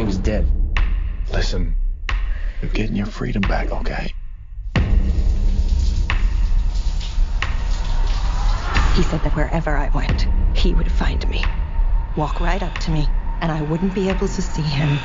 he was dead. Listen, you're getting your freedom back, okay? He said that wherever I went, he would find me, walk right up to me, and I wouldn't be able to see him.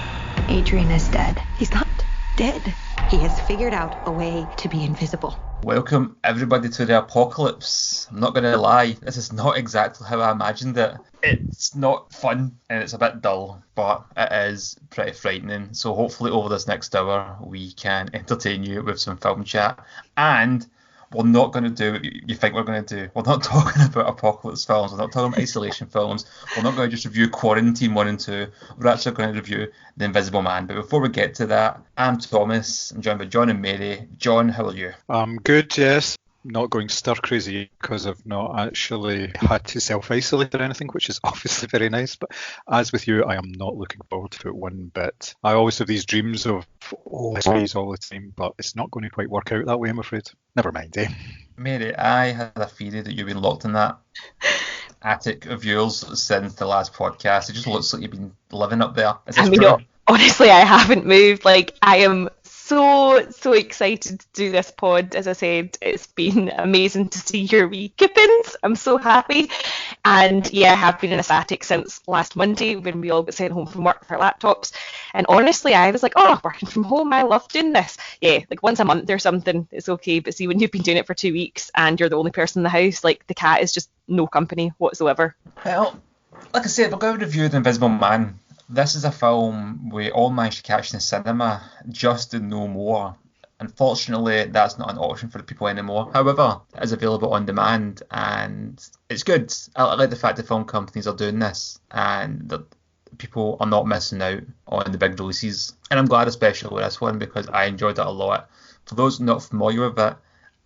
Adrian is dead. He's not dead. He has figured out a way to be invisible. Welcome everybody to the apocalypse. I'm not going to lie, this is not exactly how I imagined it. It's not fun and it's a bit dull, but it is pretty frightening. So hopefully over this next hour we can entertain you with some film chat, and we're not going to do what you think we're going to do. We're not talking about apocalypse films, we're not talking about isolation films, we're not going to just review Quarantine 1 and 2, we're actually going to review The Invisible Man. But before we get to that, I'm Thomas, I'm joined by John and Mary. John, how are you? I'm good, yes. Not going stir crazy because I've not actually had to self-isolate or anything, which is obviously very nice. But as with you, I am not looking forward to it one bit. I always have these dreams of always all the time, but it's not going to quite work out that way, I'm afraid. Never mind, eh? Mary, I had a theory that you've been locked in that attic of yours since the last podcast. It just looks like you've been living up there. Is this true? Honestly, I haven't moved. Like, I am so excited to do this pod. As I said, it's been amazing to see your wee kippins. I'm so happy. And yeah, I have been in a static since last Monday when we all got sent home from work with our laptops. And honestly, I was like, working from home, I love doing this. Yeah, like once a month or something, it's okay. But see, when you've been doing it for 2 weeks and you're the only person in the house, like the cat is just no company whatsoever. Well, like I said, we're going to review The Invisible Man. This is a film we all managed to catch in the cinema just to know more. Unfortunately, that's not an option for the people anymore. However, it is available on demand and it's good. I like the fact that film companies are doing this and that people are not missing out on the big releases. And I'm glad especially with this one because I enjoyed it a lot. For those not familiar with it,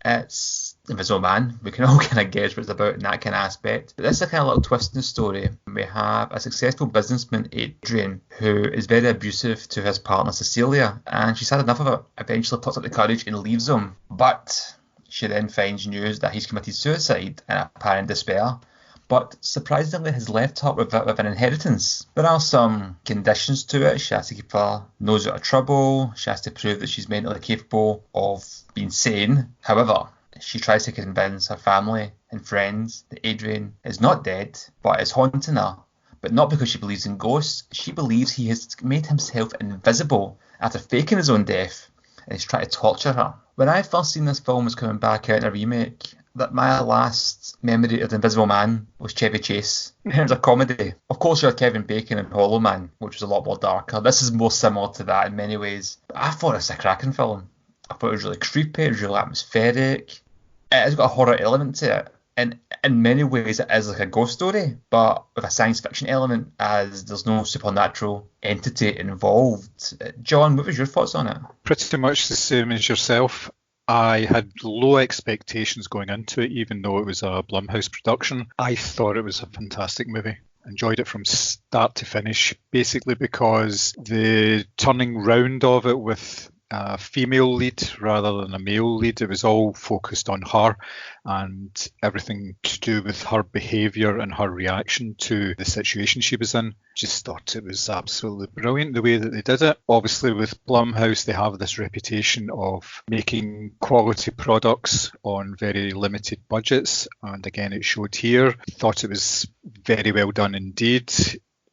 it's Invisible Man. We can all kind of guess what it's about in that kind of aspect. But this is a kind of little twist in the story. We have a successful businessman, Adrian, who is very abusive to his partner, Cecilia. And she's had enough of it. Eventually plucks up the courage and leaves him. But she then finds news that he's committed suicide in apparent despair. But surprisingly has left her with an inheritance. There are some conditions to it. She has to keep her nose out of trouble. She has to prove that she's mentally capable of being sane. However, she tries to convince her family and friends that Adrian is not dead, but is haunting her. But not because she believes in ghosts. She believes he has made himself invisible after faking his own death and is trying to torture her. When I first seen this film was coming back out in a remake, that my last memory of The Invisible Man was Chevy Chase. It was a comedy. Of course you had Kevin Bacon and Hollow Man, which was a lot more darker. This is more similar to that in many ways. But I thought it was a cracking film. I thought it was really creepy, it was really atmospheric. It has got a horror element to it. And in many ways it is like a ghost story, but with a science fiction element as there's no supernatural entity involved. John, what was your thoughts on it? Pretty much the same as yourself. I had low expectations going into it, even though it was a Blumhouse production. I thought it was a fantastic movie. Enjoyed it from start to finish, basically because the turning round of it with a female lead rather than a male lead, it was all focused on her and everything to do with her behaviour and her reaction to the situation she was in. Just thought it was absolutely brilliant the way that they did it. Obviously with Blumhouse they have this reputation of making quality products on very limited budgets, and again it showed here. Thought it was very well done indeed.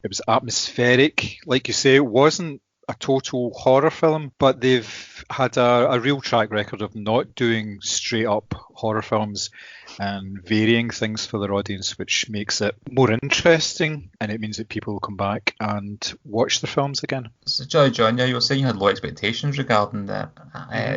It was atmospheric, like you say. It wasn't a total horror film, but they've had a real track record of not doing straight up horror films and varying things for their audience, which makes it more interesting, and it means that people will come back and watch the films again. So John, yeah, you were saying you had low expectations regarding that.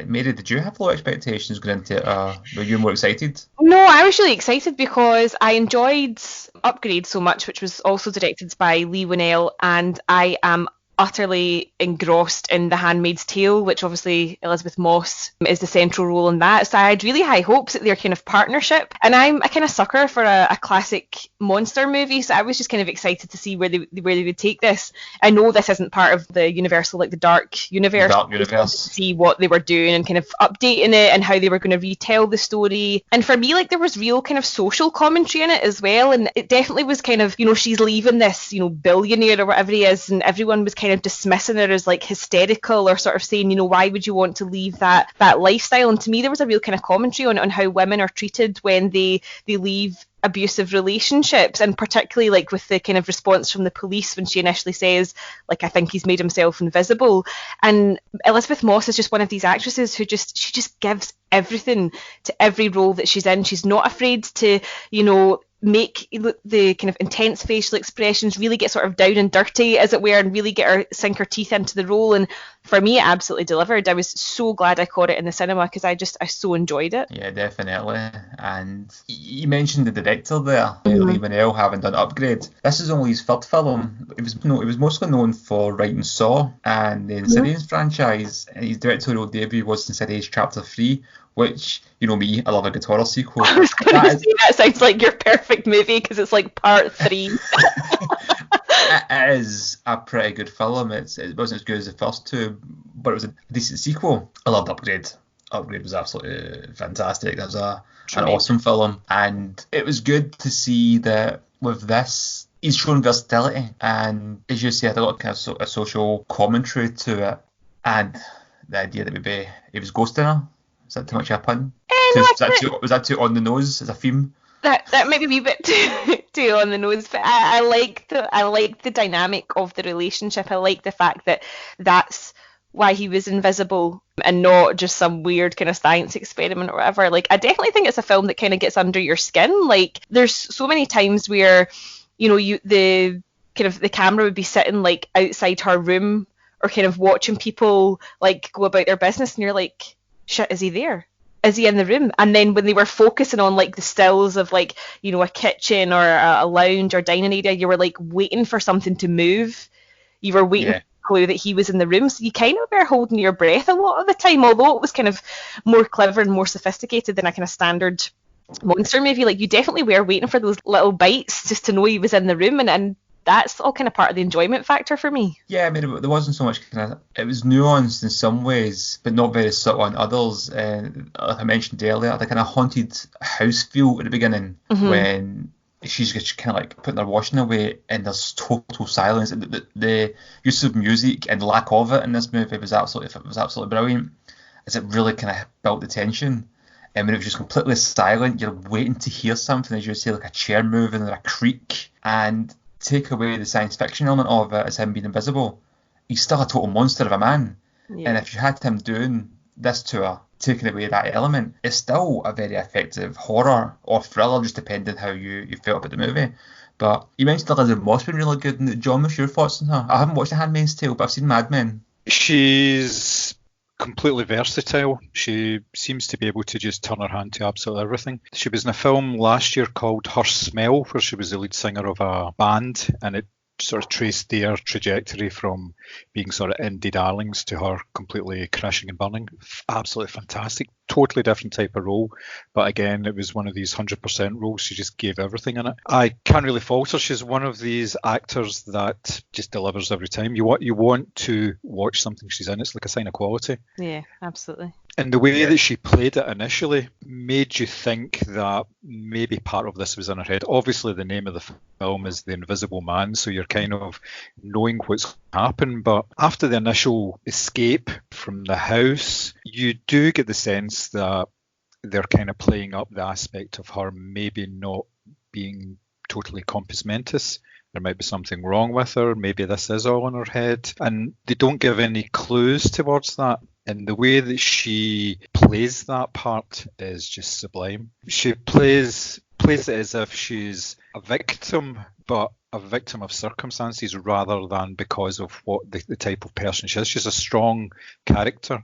Mary, did you have low expectations going into it? Were you more excited? No, I was really excited because I enjoyed Upgrade so much, which was also directed by Lee Winnell, and I am utterly engrossed in The Handmaid's Tale, which obviously Elizabeth Moss is the central role in that. So I had really high hopes at their kind of partnership. And I'm a kind of sucker for a classic monster movie, so I was just kind of excited to see where they would take this. I know this isn't part of the Universal, like the Dark Universe. To see what they were doing and kind of updating it and how they were going to retell the story. And for me, like, there was real kind of social commentary in it as well. And it definitely was kind of, she's leaving this, billionaire or whatever he is, and everyone was kind kind of dismissing her as like hysterical, or sort of saying, you know, why would you want to leave that lifestyle? And to me, there was a real kind of commentary on how women are treated when they leave abusive relationships, and particularly like with the kind of response from the police when she initially says, like, I think he's made himself invisible. And Elizabeth Moss is just one of these actresses who she just gives everything to every role that she's in. She's not afraid to, you know, make the kind of intense facial expressions, really get sort of down and dirty, as it were, and really sink her teeth into the role. And for me, it absolutely delivered. I was so glad I caught it in the cinema because I so enjoyed it. Yeah, definitely. And you mentioned the director there, Lee Winnell, having done Upgrade. This is only his third film. It was mostly known for writing Saw and the Insidious franchise. And his directorial debut was Insidious Chapter 3, which, you know me, I love a good horror sequel. I was going to say, that sounds like your perfect movie because it's like part 3. It is a pretty good film. It wasn't as good as the first two, but it was a decent sequel. I loved Upgrade. Upgrade was absolutely fantastic. It was an awesome film, and it was good to see that with this, he's shown versatility, and as you say, had a lot of kind of a social commentary to it, and the idea that maybe he was ghosting her. Is that too much of a pun? Was that too on the nose as a theme? That might be a wee bit too on the nose, but I like the dynamic of the relationship. I like the fact that that's why he was invisible and not just some weird kind of science experiment or whatever. Like, I definitely think it's a film that kind of gets under your skin. Like, there's so many times where, you know, the camera would be sitting like outside her room or kind of watching people like go about their business, and you're like, shit, is he there? Is he in the room? And then when they were focusing on like the stills of like, you know, a kitchen or a lounge or dining area, you were like waiting for something to move. You were waiting for a clue that he was in the room. So you kind of were holding your breath a lot of the time, although it was kind of more clever and more sophisticated than a kind of standard monster movie. Like, you definitely were waiting for those little bites just to know he was in the room, and that's all kind of part of the enjoyment factor for me. Yeah, I mean, there wasn't so much it was nuanced in some ways, but not very subtle in others. And like I mentioned earlier, the kind of haunted house feel at the beginning when she's just kind of like putting her washing away and there's total silence. The use of music and lack of it in this movie was absolutely brilliant, as it really kind of built the tension. And when it was just completely silent, you're waiting to hear something, as you say, like a chair moving or a creak. And take away the science fiction element of it as him being invisible, he's still a total monster of a man. Yeah. And if you had him doing this to her, taking away that element, it's still a very effective horror or thriller, just depending how you felt about the movie. But you mentioned Elizabeth Moss being really good. And John, what's your thoughts on her? I haven't watched The Handmaid's Tale, but I've seen Mad Men. She's completely versatile. She seems to be able to just turn her hand to absolutely everything. She was in a film last year called Her Smell, where she was the lead singer of a band, and it sort of traced their trajectory from being sort of indie darlings to her completely crashing and burning. Absolutely fantastic. Totally different type of role, but again, it was one of these 100% roles. She just gave everything in it. I can't really fault her. She's one of these actors that just delivers every time. You want to watch something she's in. It's like a sign of quality. Yeah, absolutely. And the way that she played it initially made you think that maybe part of this was in her head. Obviously, the name of the film is The Invisible Man, so you're kind of knowing what's happened. But after the initial escape from the house, you do get the sense that they're kind of playing up the aspect of her maybe not being totally compos mentis. There might be something wrong with her. Maybe this is all in her head. And they don't give any clues towards that. And the way that she plays that part is just sublime. She plays it as if she's a victim, but a victim of circumstances rather than because of what the type of person she is. She's a strong character,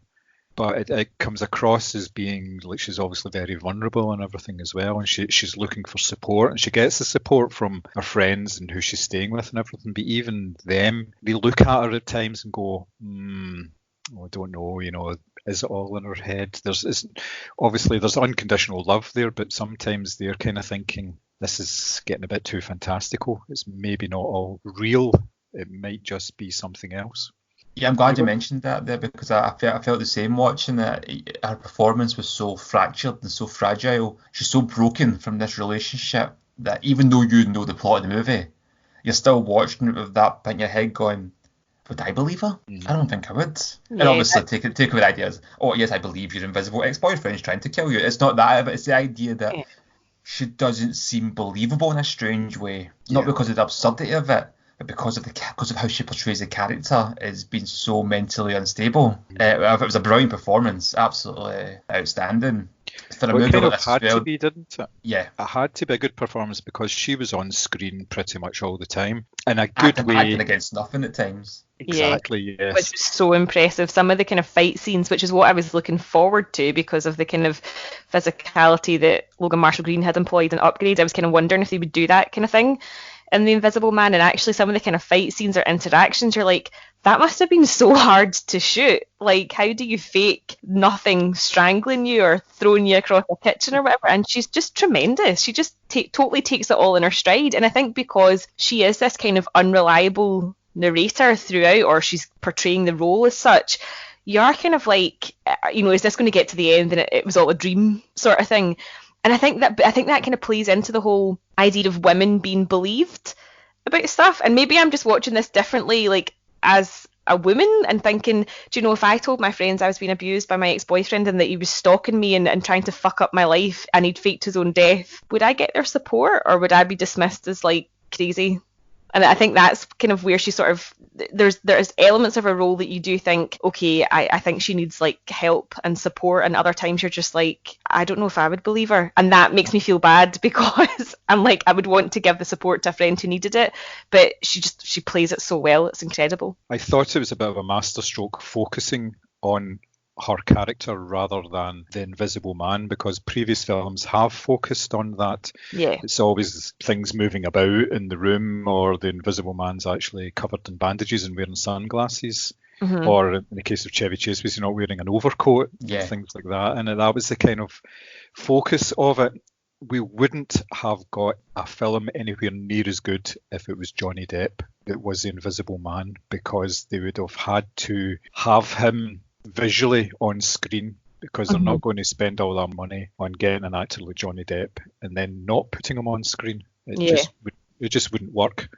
but it comes across as being like she's obviously very vulnerable and everything as well. And she's looking for support, and she gets the support from her friends and who she's staying with and everything. But even them, they look at her at times and go, I don't know, is it all in her head? Obviously there's unconditional love there, but sometimes they're kind of thinking this is getting a bit too fantastical. It's maybe not all real. It might just be something else. Yeah, I'm glad you mentioned that there, because I felt the same watching it. Her performance was so fractured and so fragile. She's so broken from this relationship that even though you know the plot of the movie, you're still watching it with that in your head going, would I believe her? I don't think I would. And Yeah, obviously take away the ideas. Oh yes, I believe your invisible ex-boyfriend's trying to kill you. It's not that, but it's the idea that she doesn't seem believable in a strange way. Not because of the absurdity of it, but because of how she portrays the character as being so mentally unstable. It was a brilliant performance, absolutely outstanding. For a Well, it movie kind like of this had as well. to be, didn't it? Yeah. It had to be a good performance because she was on screen pretty much all the time in a good way. Acting against nothing at times. Exactly, yes. Which was so impressive. Some of the kind of fight scenes, which is what I was looking forward to because of the kind of physicality that Logan Marshall Green had employed in Upgrade. I was kind of wondering if they would do that kind of thing in The Invisible Man. And actually some of the kind of fight scenes or interactions, you're like, that must have been so hard to shoot. Like, how do you fake nothing strangling you or throwing you across a kitchen or whatever? And she's just tremendous. She just totally takes it all in her stride. And I think because she is this kind of unreliable narrator throughout, or she's portraying the role as such, you are kind of like, is this going to get to the end and it was all a dream sort of thing? And I think that kind of plays into the whole idea of women being believed about stuff. And maybe I'm just watching this differently, like as a woman, and thinking, if I told my friends I was being abused by my ex-boyfriend and that he was stalking me and trying to fuck up my life and he'd faked his own death, would I get their support or would I be dismissed as like crazy? And I think that's kind of where she sort of, there's elements of her role that you do think, okay, I think she needs like help and support, and other times you're just like, I don't know if I would believe her. And that makes me feel bad because I'm like, I would want to give the support to a friend who needed it, but she plays it so well, it's incredible. I thought it was a bit of a masterstroke focusing on her character rather than the Invisible Man, because previous films have focused on that. Yeah. It's always things moving about in the room, or the Invisible Man's actually covered in bandages and wearing sunglasses. Mm-hmm. Or in the case of Chevy Chase, was he not wearing an overcoat? Yeah. Things like that. And that was the kind of focus of it. We wouldn't have got a film anywhere near as good if it was Johnny Depp that was the Invisible Man, because they would have had to have him visually on screen, because they're not going to spend all that money on getting an actor like Johnny Depp and then not putting him on screen. It just wouldn't work.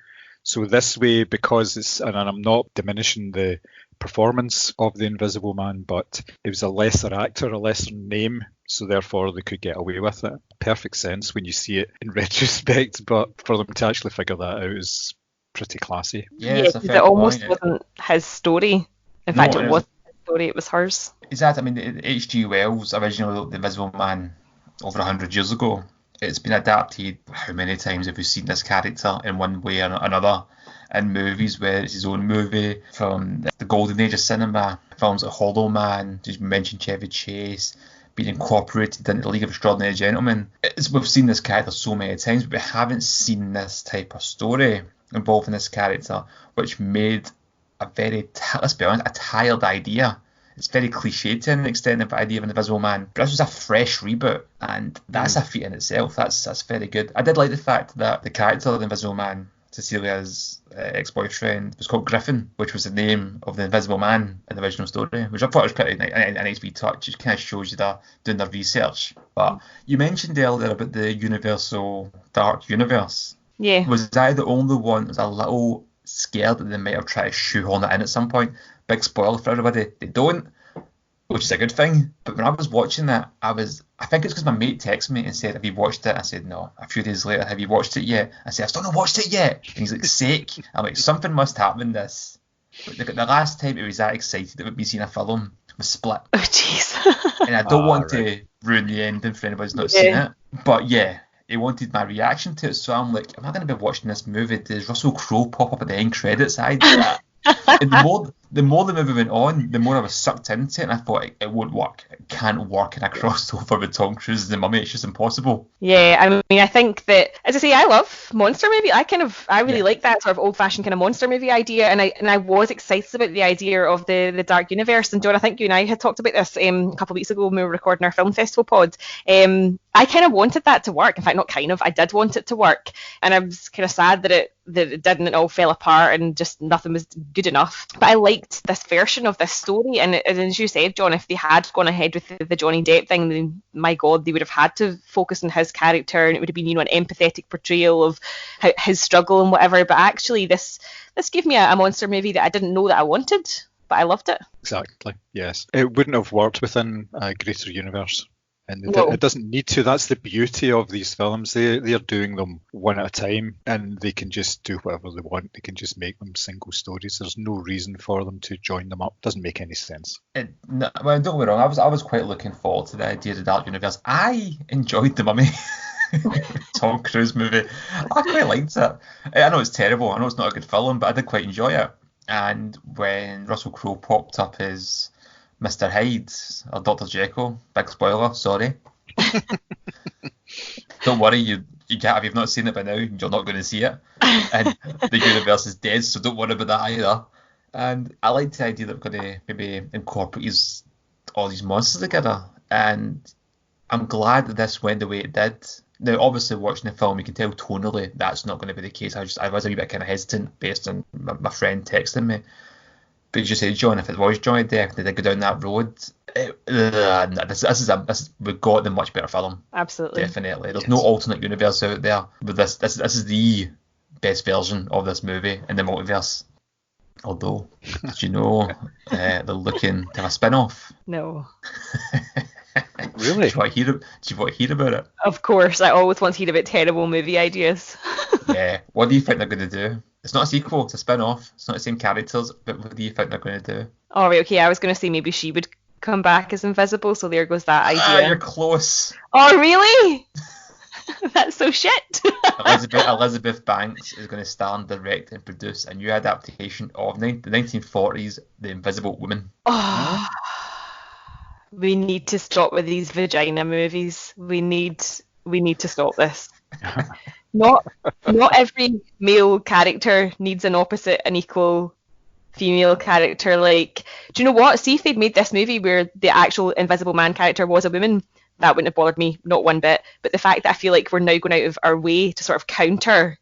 So this way, because it's, and I'm not diminishing the performance of the Invisible Man, but it was a lesser actor, a lesser name, so therefore they could get away with it. Perfect sense when you see it in retrospect, but for them to actually figure that out is pretty classy. Yeah, because it almost wasn't his story. In fact, it wasn't his story, it was hers. Exactly. I mean, H.G. Wells originally wrote The Invisible Man over 100 years ago. It's been adapted. How many times have we seen this character in one way or another in movies, where it's his own movie, from the golden age of cinema, films like Hollow Man, just mentioned Chevy Chase, being incorporated into the League of Extraordinary Gentlemen. We've seen this character so many times, but we haven't seen this type of story involving this character, which made a very, let's be honest, a tired idea. It's very cliche to an extent, the idea of an Invisible Man, but this was a fresh reboot, and that's a feat in itself. That's very good. I did like the fact that the character of the Invisible Man, Cecilia's ex-boyfriend, was called Griffin, which was the name of the Invisible Man in the original story, which I thought was pretty a nice wee touch. It kind of shows you they're doing their research. But you mentioned earlier about the Universal Dark Universe. Yeah. Was I the only one that was a little scared that they might have tried to shoehorn that in at some point? Big spoiler for everybody, they don't, which is a good thing. But when I was watching that, I think it's because my mate texted me and said, have you watched it? I said, no. A few days later, have you watched it yet? I said, I've still not watched it yet. And he's like, sake. I'm like, something must happen in this. But the last time he was that excited about me seeing a film was Split. Oh, jeez. And I don't want to ruin the ending for anybody who's not seen it. But yeah, he wanted my reaction to it, so I'm like, am I going to be watching this movie? Does Russell Crowe pop up at the end credits? I did that. And the more the movie went on, the more I was sucked into it, and I thought it won't work. It can't work in a crossover with Tom Cruise and the Mummy. It's just impossible. Yeah, I mean, I think that, as I say, I love monster movie. I really like that sort of old-fashioned kind of monster movie idea, and I was excited about the idea of the Dark Universe. And John, I think you and I had talked about this a couple of weeks ago when we were recording our film festival pod. I kind of wanted that to work. In fact, not kind of, I did want it to work. And I was kind of sad that it didn't, it all fell apart and just nothing was good enough. But I liked this version of this story. And as you said, John, if they had gone ahead with the Johnny Depp thing, then my God, they would have had to focus on his character, and it would have been, an empathetic portrayal of his struggle and whatever. But actually, this gave me a monster movie that I didn't know that I wanted, but I loved it. Exactly, yes. It wouldn't have worked within a greater universe. And No. it doesn't need to. That's the beauty of these films. They're doing them one at a time, and they can just do whatever they want. They can just make them single stories. There's no reason for them to join them up. Doesn't make any sense. No, well, don't get me wrong. I was quite looking forward to the idea of the Dark Universe. I enjoyed The Mummy. Tom Cruise movie. I quite liked it. I know it's terrible. I know it's not a good film, but I did quite enjoy it. And when Russell Crowe popped up as Mr. Hyde or Dr. Jekyll, big spoiler, sorry. Don't worry, you can't, if you've not seen it by now, you're not going to see it. And the universe is dead, so don't worry about that either. And I liked the idea that we're going to maybe incorporate all these monsters together. And I'm glad that this went the way it did. Now, obviously, watching the film, you can tell tonally that's not going to be the case. I was a wee bit kind of hesitant based on my friend texting me. But as you say, John, if it was Johnny Depp, did they go down that road? We got the much better film. Absolutely. Definitely. There's no alternate universe out there. But this is the best version of this movie in the multiverse. Although, did you know they're looking to have a spin-off? No. Really? Do you want to hear about it? Of course, I always want to hear about terrible movie ideas. Yeah. What do you think they're going to do? It's not a sequel, it's a spin-off. It's not the same characters, but what do you think they're going to do? Oh, right, okay, I was going to say maybe she would come back as invisible, so there goes that idea. You're close. Oh, really? That's so shit. Elizabeth Banks is going to star and direct and produce a new adaptation of the 1940s The Invisible Woman. Oh, we need to stop with these vagina movies. We need to stop this. Not every male character needs an opposite and equal female character. Like, do you know what? See if they'd made this movie where the actual Invisible Man character was a woman, that wouldn't have bothered me, not one bit. But the fact that I feel like we're now going out of our way to sort of counter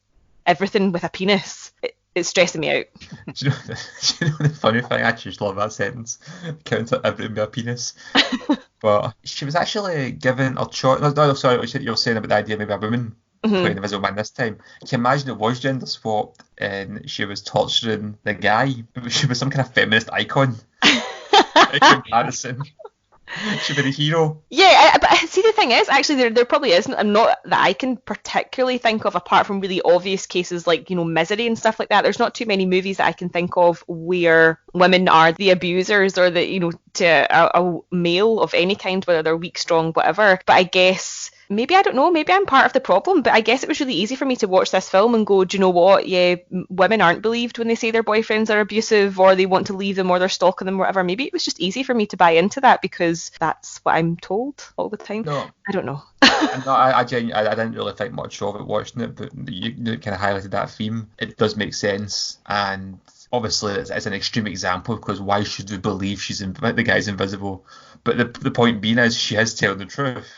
everything with a penis, it's stressing me out. Do you know the funny thing? I actually just love that sentence. Counter everything with a penis. But she was actually given a choice. No, sorry, what you were saying about the idea of maybe a woman playing the Invisible Man this time. Can you imagine it was gender swapped and she was torturing the guy? She was some kind of feminist icon in comparison. She'd be the hero. Yeah, but see, the thing is, actually, there probably isn't. I'm not that I can particularly think of, apart from really obvious cases like, Misery and stuff like that. There's not too many movies that I can think of where women are the abusers or to a male of any kind, whether they're weak, strong, whatever. But I guess maybe, I don't know, maybe I'm part of the problem, but I guess it was really easy for me to watch this film and go, do you know what? Yeah, women aren't believed when they say their boyfriends are abusive or they want to leave them or they're stalking them or whatever. Maybe it was just easy for me to buy into that because that's what I'm told all the time. No. I don't know. No, I didn't really think much of it watching it, but you kind of highlighted that theme. It does make sense, and obviously it's an extreme example because why should we believe the guy's invisible? But the point being is she is telling the truth.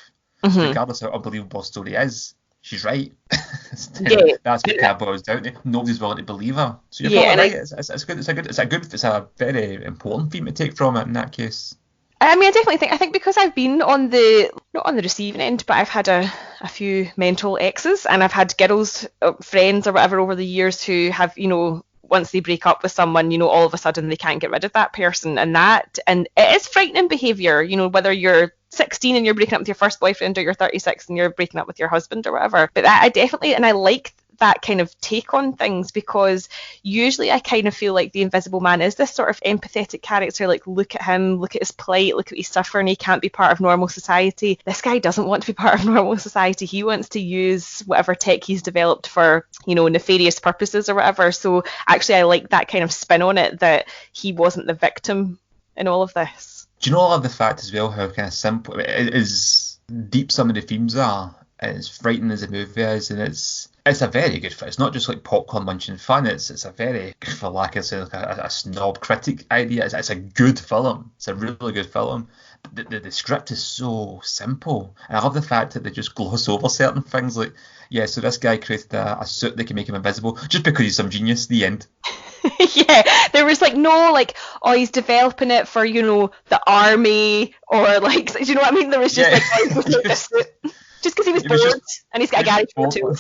So regardless of how unbelievable the story is, she's right. That's what it boils down to. Nobody's willing to believe her. So you're probably right. It's a very important theme to take from it in that case. I mean, I think because I've been not on the receiving end, but I've had a few mental exes, and I've had girls, friends or whatever over the years who have, once they break up with someone, all of a sudden they can't get rid of that person, and it is frightening behaviour, whether you're 16 and you're breaking up with your first boyfriend or you're 36 and you're breaking up with your husband or whatever. But I definitely, and I like that kind of take on things, because usually I kind of feel like the Invisible Man is this sort of empathetic character, like look at him, look at his plight, look at his suffering, he can't be part of normal society. This guy doesn't want to be part of normal society. He wants to use whatever tech he's developed for, nefarious purposes or whatever. So actually I like that kind of spin on it, that he wasn't the victim in all of this. Do you know, I love the fact as well how kind of simple it is, deep some of the themes are, and as frightening as the movie is, and it's It's a very good film. It's not just like popcorn munching fun. It's a very, for lack of saying, like a snob critic idea. It's a good film. It's a really good film. But the script is so simple. And I love the fact that they just gloss over certain things. Like, yeah, so this guy created a suit that can make him invisible just because he's some genius. The end. Yeah, there was like no like, oh, he's developing it for, you know, the army, or like, do you know what I mean? There was just just because he was bored and he's got a garage for too.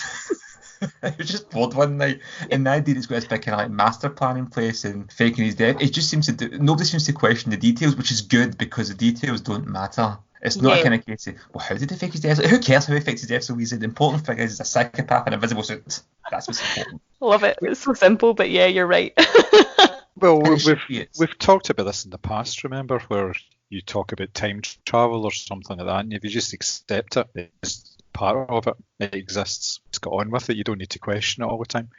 He was just bored one night, and the idea he's got this big kind of like master plan in place and faking his death. It just seems to nobody seems to question the details, which is good because the details don't matter. It's not a kind of case of, well, how did he fake his death? Like, who cares how he fakes his death so easy? The important thing is he's a psychopath in a invisible suit. That's what's important. Love it. It's so simple, but yeah, you're right. Well, we've talked about this in the past, remember, where you talk about time travel or something like that, and if you just accept it, it's part of it. It exists. It's got on with it. You don't need to question it all the time.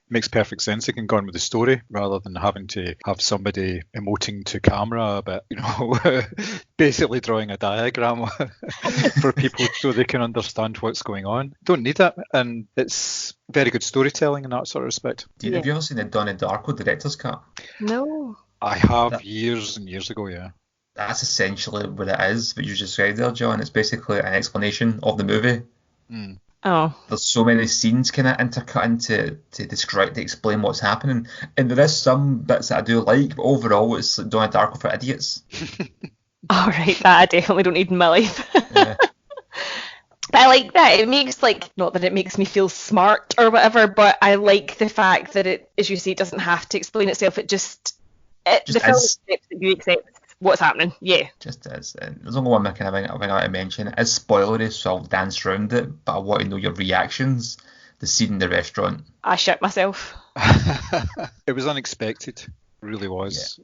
It makes perfect sense. It can go on with the story rather than having to have somebody emoting to camera a bit, you know, basically drawing a diagram for people so they can understand what's going on. Don't need it, and it's very good storytelling in that sort of respect. Have you ever seen the Donnie Darko director's cut? No. I have years and years ago, yeah. That's essentially what it is, what you just described there, John. It's basically an explanation of the movie. Mm. Oh. There's so many scenes kind of intercut into to explain what's happening, and there is some bits that I do like, but overall it's like Donnie Darko for idiots. All right, that I definitely don't need in my life. Yeah. But I like that. It makes, like, not that it makes me feel smart or whatever, but I like the fact that it, as you say, it doesn't have to explain itself. It just the film accepts that you accept what's happening. Yeah. Just is. And there's only one kind of thing I want to mention. It is spoilery, so I'll dance around it, but I want to know your reactions. The scene in the restaurant. I shit myself. It was unexpected. It really was. Yeah.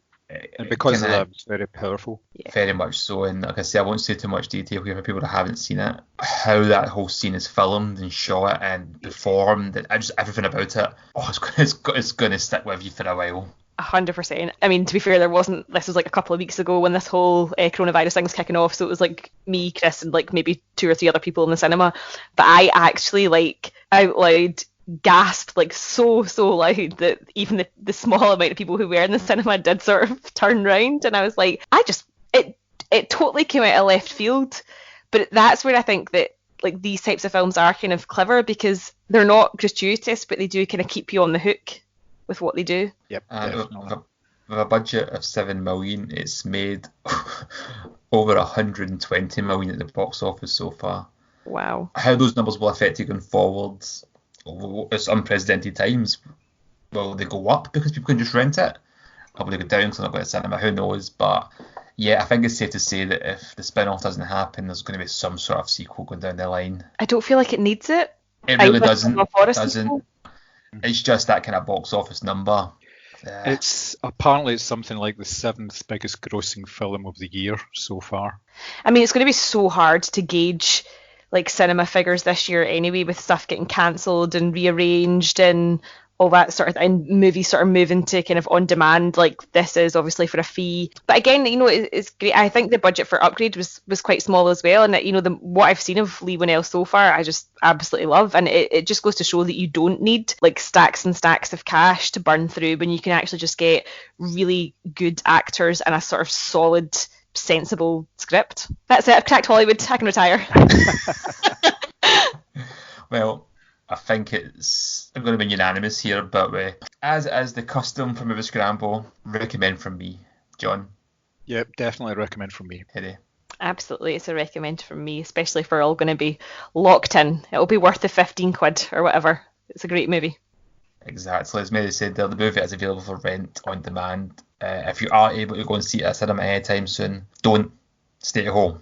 And because of that, it was very powerful. Yeah. Very much so. And like I say, I won't say too much detail here for people that haven't seen it. How that whole scene is filmed and shot and performed, and just everything about it. Oh, it's going to stick with you for a while. 100%. I mean, to be fair, this was like a couple of weeks ago when this whole coronavirus thing was kicking off, so it was like me, Chris, and like maybe 2 or 3 other people in the cinema. But I actually like out loud gasped like so loud that even the small amount of people who were in the cinema did sort of turn round, and I was like, it totally came out of left field. But that's where I think that like these types of films are kind of clever, because they're not gratuitous, but they do kind of keep you on the hook with what they do. Yep. With a budget of 7 million, it's made over 120 million at the box office so far. Wow. How those numbers will affect you going forward, it's unprecedented times. Will they go up because people can just rent it? Or will they go down because they're not going to cinema? Who knows? But yeah, I think it's safe to say that if the spin-off doesn't happen, there's going to be some sort of sequel going down the line. I don't feel like it needs it. It really doesn't. It's just that kind of box office number. It's apparently it's something like the 7th biggest grossing film of the year so far. I mean, it's going to be so hard to gauge like cinema figures this year anyway, with stuff getting cancelled and rearranged and all that sort of thing, movies sort of moving to kind of on demand like this is, obviously for a fee. But again, you know, it's great. I think the budget for Upgrade was quite small as well, and that, you know, what I've seen of Lee Winnell so far, I just absolutely love, and it just goes to show that you don't need like stacks and stacks of cash to burn through when you can actually just get really good actors and a sort of solid, sensible script. That's it. I've cracked Hollywood. I can retire. Well, I think I'm going to be unanimous here, but as it is the custom for Moviescramble, recommend from me, John. Yep, definitely recommend from me. Hedy. Absolutely, it's a recommend from me, especially if we're all going to be locked in. It'll be worth the 15 quid or whatever. It's a great movie. Exactly. As Mary said, the movie is available for rent on demand. If you are able to go and see it at a cinema anytime soon, don't stay at home.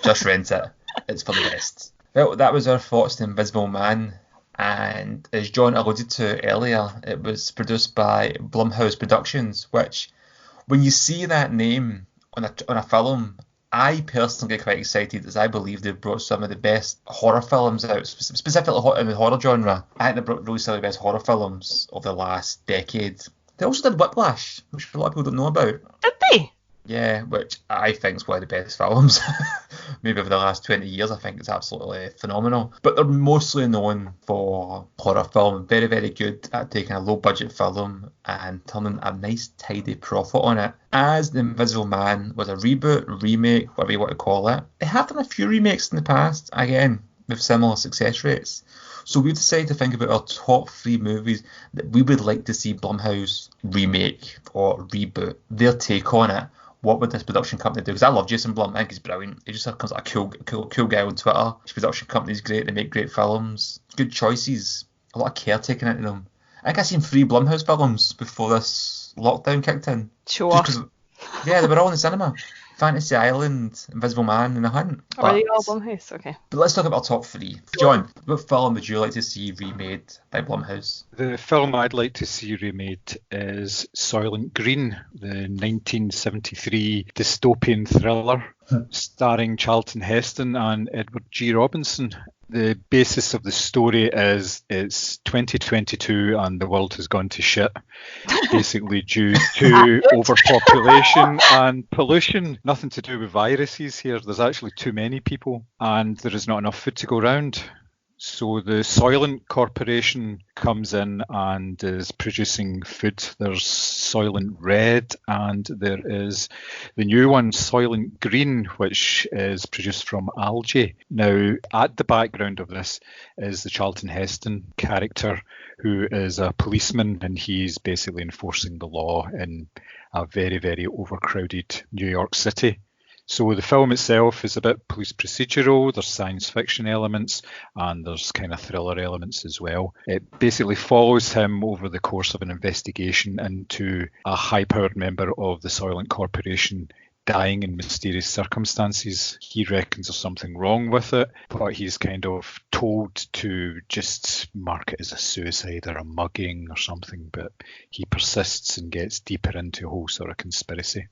Just rent it. It's for the best. Well, that was our thoughts on Invisible Man, and as John alluded to earlier, it was produced by Blumhouse Productions, which, when you see that name on a film, I personally get quite excited, as I believe they've brought some of the best horror films out, specifically in the horror genre. I think they brought really some of the best horror films of the last decade. They also did Whiplash, which a lot of people don't know about. Did they? Yeah, which I think is one of the best films. Maybe over the last 20 years, I think it's absolutely phenomenal. But they're mostly known for horror film. Very, very good at taking a low-budget film and turning a nice, tidy profit on it. As The Invisible Man was a reboot, remake, whatever you want to call it, they have done a few remakes in the past, again, with similar success rates. So we've decided to think about our top 3 movies that we would like to see Blumhouse remake or reboot. Their take on it. What would this production company do? Because I love Jason Blum. I think he's brilliant. He just comes like a cool guy on Twitter. His production company's great. They make great films. Good choices. A lot of care taken into them. I think I seen 3 Blumhouse films before this lockdown kicked in. Sure. Yeah, they were all in the cinema. Fantasy Island, Invisible Man, and The Hunt. Are they all Blumhouse? Okay. But let's talk about our top 3. John, what film would you like to see remade by Blumhouse? The film I'd like to see remade is Soylent Green, the 1973 dystopian thriller starring Charlton Heston and Edward G. Robinson. The basis of the story is it's 2022 and the world has gone to shit, basically due to overpopulation and pollution. Nothing to do with viruses here. There's actually too many people and there is not enough food to go around. So the Soylent Corporation comes in and is producing food. There's Soylent Red and there is the new one, Soylent Green, which is produced from algae. Now, at the background of this is the Charlton Heston character, who is a policeman, and he's basically enforcing the law in a very, very overcrowded New York City. So the film itself is a bit police procedural, there's science fiction elements, and there's kind of thriller elements as well. It basically follows him over the course of an investigation into a high-powered member of the Soylent Corporation dying in mysterious circumstances. He reckons there's something wrong with it, but he's kind of told to just mark it as a suicide or a mugging or something, but he persists and gets deeper into a whole sort of conspiracy.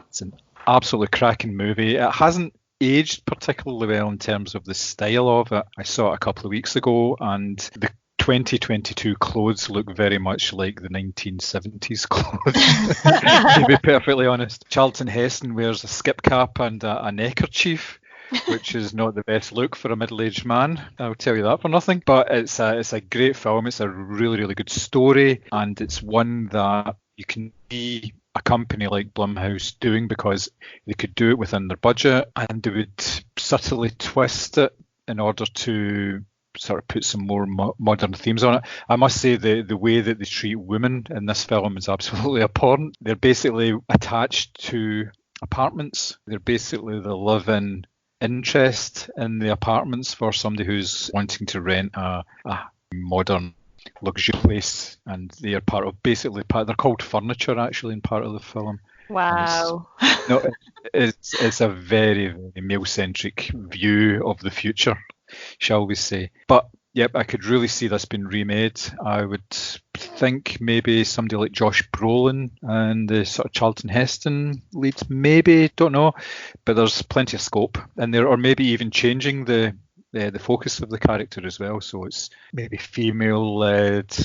It's an absolutely cracking movie. It hasn't aged particularly well in terms of the style of it. I saw it a couple of weeks ago and the 2022 clothes look very much like the 1970s clothes, to be perfectly honest. Charlton Heston wears a skip cap and a neckerchief, which is not the best look for a middle-aged man, I'll tell you that for nothing. But it's a great film. It's a really, really good story, and it's one that you can see a company like Blumhouse doing because they could do it within their budget and they would subtly twist it in order to sort of put some more modern themes on it. I must say the way that they treat women in this film is absolutely abhorrent. They're basically attached to apartments. They're basically the live-in interest in the apartments for somebody who's wanting to rent a modern luxury place, and they are they're called furniture actually in part of the film. Wow. It's a very, very male-centric view of the future, shall we say. But yep, I could really see this being remade. I would think maybe somebody like Josh Brolin and the sort of Charlton Heston leads, maybe, don't know, but there's plenty of scope in there, or maybe even changing the focus of the character as well, so it's maybe female led.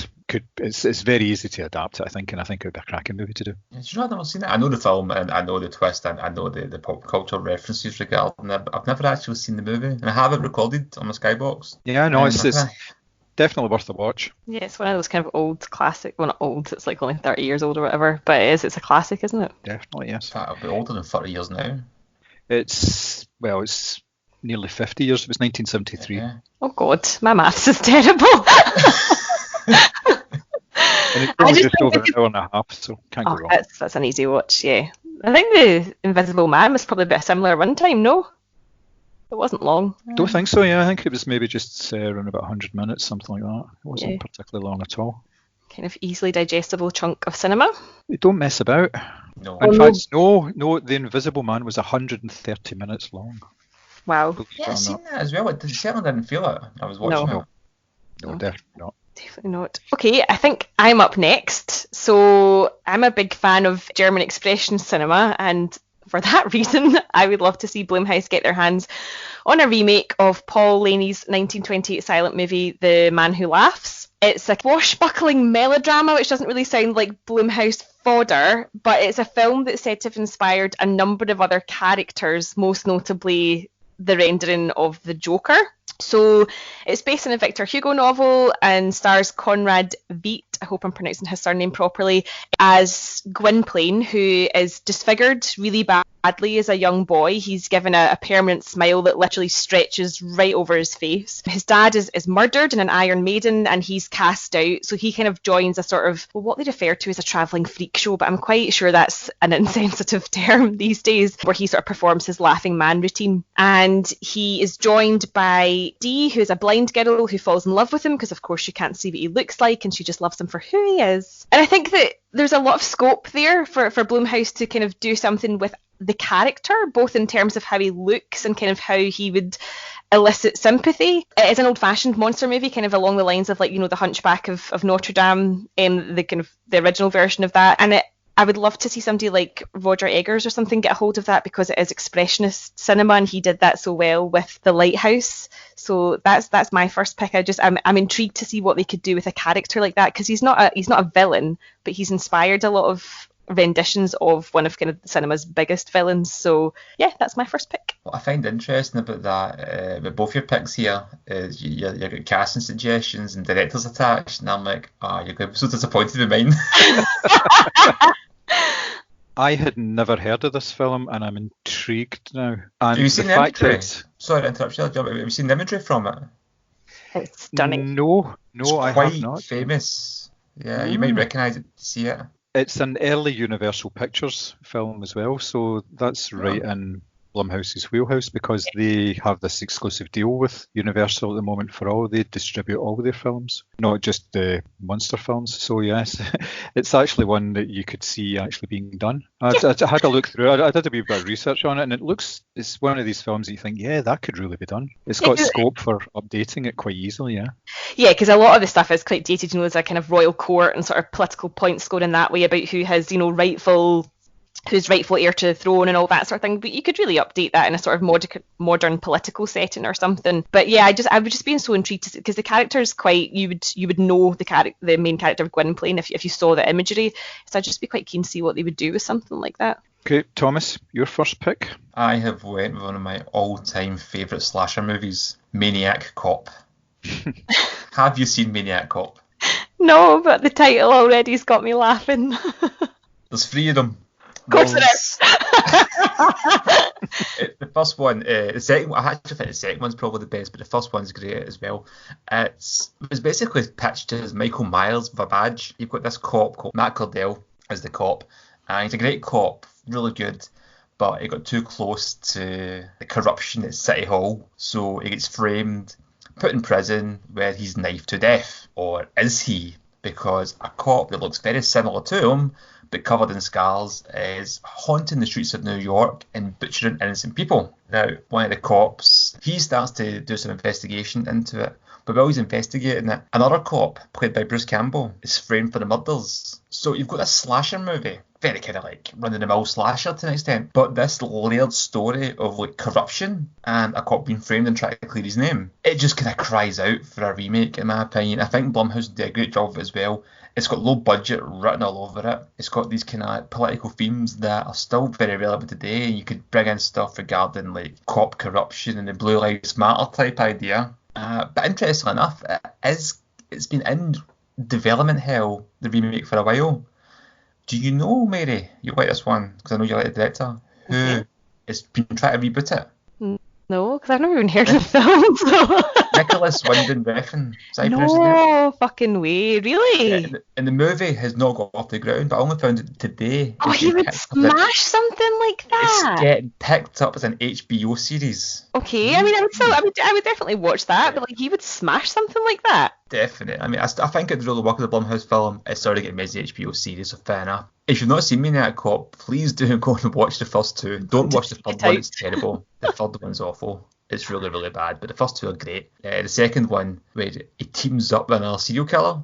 It's very easy to adapt it, I think, and I think it would be a cracking movie to do. Yeah, do you know, I've never seen it. I know the film and I know the twist and I know the pop culture references regarding it, but I've never actually seen the movie, and I have it recorded on my Skybox. Yeah, no, it's definitely worth a watch. Yeah, it's one of those kind of old classic. Well, not old, it's like only 30 years old or whatever, but it's a classic, isn't it? Definitely, yes. In fact, it'll be older than 30 years now. It's nearly 50 years. It was 1973. Yeah. Oh God, my maths is terrible. And it's only just over an hour and a half, so can't go wrong. That's an easy watch, yeah. I think The Invisible Man was probably a bit of similar runtime, no? It wasn't long. Don't think so, yeah. I think it was maybe just around about 100 minutes, something like that. It wasn't particularly long at all. Kind of easily digestible chunk of cinema. They don't mess about. No. In fact, no, The Invisible Man was 130 minutes long. Wow. Yeah, I've seen that as well. It certainly didn't feel it. I was watching it. No, definitely not. Definitely not. Okay, I think I'm up next. So I'm a big fan of German Expression cinema, and for that reason, I would love to see Blumhouse get their hands on a remake of Paul Laney's 1928 silent movie, The Man Who Laughs. It's a swashbuckling melodrama, which doesn't really sound like Blumhouse fodder, but it's a film that's said to have inspired a number of other characters, most notably the rendering of the Joker. So it's based on a Victor Hugo novel and stars Conrad Veidt, I hope I'm pronouncing his surname properly, as Gwynplaine, who is disfigured really badly as a young boy. He's given a permanent smile that literally stretches right over his face. His dad is murdered in an Iron Maiden and he's cast out, so he kind of joins a sort of, well, what they refer to as a travelling freak show, but I'm quite sure that's an insensitive term these days, where he sort of performs his laughing man routine. And he is joined by Dee, who is a blind girl who falls in love with him because of course she can't see what he looks like and she just loves him for who he is. And I think that there's a lot of scope there for Blumhouse to kind of do something with the character, both in terms of how he looks and kind of how he would elicit sympathy. It is an old-fashioned monster movie, kind of along the lines of, like, you know, The Hunchback of Notre Dame, the kind of the original version of that. And I would love to see somebody like Roger Eggers or something get a hold of that, because it is expressionist cinema and he did that so well with The Lighthouse. So that's my first pick. I'm intrigued to see what they could do with a character like that, because he's not a villain, but he's inspired a lot of renditions of one of kind of the cinema's biggest villains. So yeah, that's my first pick. What I find interesting about that, with both your picks here, is you've got casting suggestions and directors attached, and I'm like, you're going to be so disappointed with mine. I had never heard of this film and I'm intrigued now. And have you seen the the fact imagery? that Sorry to interrupt you, John, but have you seen the imagery from it? It's stunning. No, It's I quite have not. famous. Yeah, you might recognise it to see it. It's an early Universal Pictures film as well, so that's right in Blumhouse's wheelhouse, because they have this exclusive deal with Universal at the moment for all. They distribute all their films, not just the monster films. So yes, it's actually one that you could see actually being done. I had a look through it. I did a wee bit of research on it, and it's one of these films that you think, yeah, that could really be done. It's got scope for updating it quite easily, yeah. Yeah, because a lot of the stuff is quite dated, you know, there's a kind of royal court and sort of political point scored in that way about who has, you know, who's rightful heir to the throne and all that sort of thing. But you could really update that in a sort of modern political setting or something. But yeah, I would just be so intrigued because the character's quite, you would know the main character of Gwynplaine if you saw the imagery. So I'd just be quite keen to see what they would do with something like that. Okay, Thomas, your first pick? I have went with one of my all-time favourite slasher movies, Maniac Cop. Have you seen Maniac Cop? No, but the title already's got me laughing. There's three of them. Of course it is. The first one, the second one, I actually think the second one's probably the best, but the first one's great as well. It's basically pitched as Michael Myers with a badge. You've got this cop called Matt Cordell as the cop, and he's a great cop, really good, but he got too close to the corruption at City Hall, so he gets framed, put in prison, where he's knifed to death. Or is he? Because a cop that looks very similar to him, but covered in scars, is haunting the streets of New York and butchering innocent people. Now, one of the cops, he starts to do some investigation into it, but while he's investigating it, another cop, played by Bruce Campbell, is framed for the murders. So you've got this slasher movie, very kind of like run-of-the-mill slasher to an extent, but this layered story of like corruption and a cop being framed and trying to clear his name. It just kind of cries out for a remake, in my opinion. I think Blumhouse did a great job of it as well. It's got low budget written all over it. It's got these kind of political themes that are still very relevant today. You could bring in stuff regarding like cop corruption and the Blue Lives Matter type idea. But interestingly enough, it's been in development hell, the remake, for a while. Do you know, Mary, you like this one, because I know you like the director, who has been trying to reboot it? No, because I've never even heard of the film. So. Nicholas Winding Refn. No fucking way, really? Yeah, and the movie has not got off the ground, but I only found it today. Oh, he would smash something like that. It's getting picked up as an HBO series. Okay, I mean, I would definitely watch that, but like, he would smash something like that. Definitely. I mean, I think it'd really work with the Blumhouse film. It's already getting made as an HBO series, so fair enough. If you've not seen Maniac Cop, please do go and watch the first two. Don't watch the third one, it's terrible. The third one's awful. It's really, really bad, but the first two are great. The second one, where he teams up with another serial killer,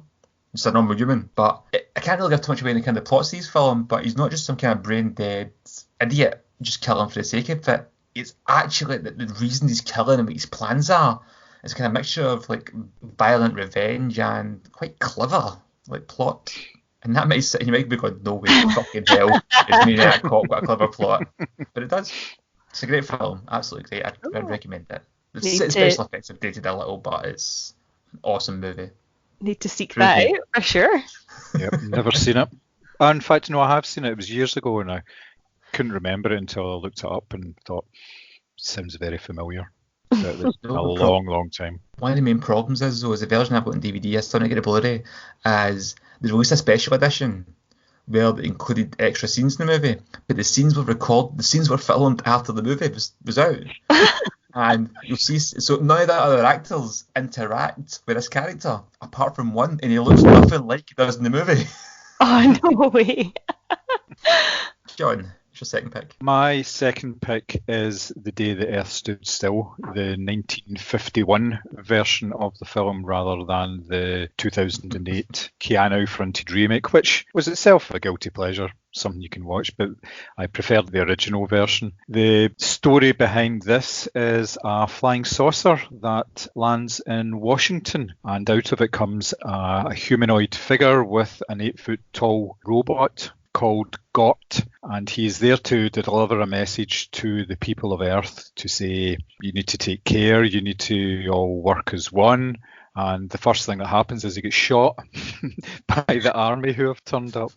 it's a normal human, but I can't really give too much away in the kind of plots of these film, but he's not just some kind of brain dead idiot just killing for the sake of it. It's actually the reason he's killing and what his plans are. It's a kind of mixture of like violent revenge and quite clever like plot. And that might sit, you might be going, no way, fucking hell, it's Maniac Cop got a clever plot. But it does. It's a great film, absolutely great. I'd recommend it. The special effects have dated a little, but it's an awesome movie. Need to seek that out for sure. Yep, never seen it. In fact, no, I have seen it. It was years ago, and I couldn't remember it until I looked it up and thought, sounds very familiar. But it was a long time. One of the main problems is, though, is the version I've got on DVD, I still don't get a Blu-ray, as they released a special edition where they included extra scenes in the movie, but the scenes were filmed after the movie was out. And you'll see, so none of the other actors interact with this character, apart from one, and he looks nothing like he does in the movie. Oh, no way. John, what's your second pick? My second pick is The Day the Earth Stood Still, the 1951 version of the film rather than the 2008 Keanu-fronted remake, which was itself a guilty pleasure, something you can watch, but I preferred the original version. The story behind this is a flying saucer that lands in Washington, and out of it comes a humanoid figure with an 8-foot tall robot called Gort, and he's there to deliver a message to the people of Earth to say, you need to take care, you need to all work as one. And the first thing that happens is he gets shot by the army who have turned up.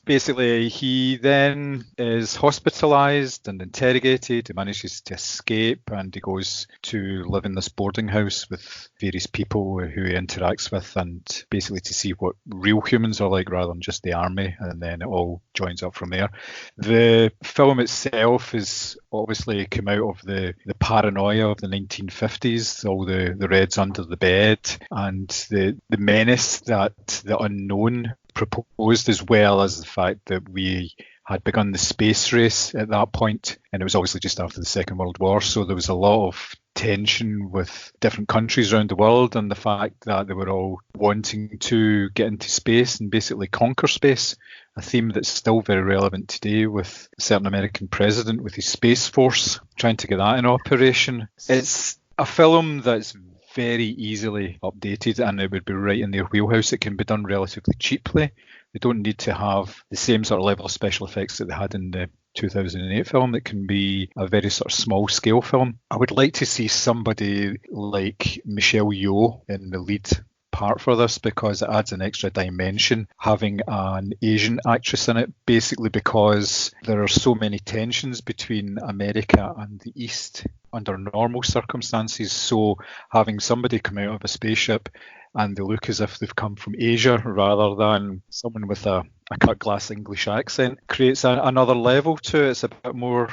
Basically, he then is hospitalised and interrogated. He manages to escape, and he goes to live in this boarding house with various people who he interacts with, and basically to see what real humans are like rather than just the army, and then it all joins up from there. The film itself is obviously come out of the paranoia of the 1950s, all the Reds under the bed, and the menace that the unknown proposed, as well as the fact that we had begun the space race at that point, and it was obviously just after the Second World War, so there was a lot of tension with different countries around the world, and the fact that they were all wanting to get into space and basically conquer space, a theme that's still very relevant today with a certain American president with his Space Force trying to get that in operation. It's a film that's very easily updated, and it would be right in their wheelhouse. It can be done relatively cheaply. They don't need to have the same sort of level of special effects that they had in the 2008 film. It can be a very sort of small scale film. I would like to see somebody like Michelle Yeoh in the lead part for this, because it adds an extra dimension having an Asian actress in it, basically because there are so many tensions between America and the East under normal circumstances. So having somebody come out of a spaceship and they look as if they've come from Asia rather than someone with a cut glass English accent creates another level to it. It's a bit more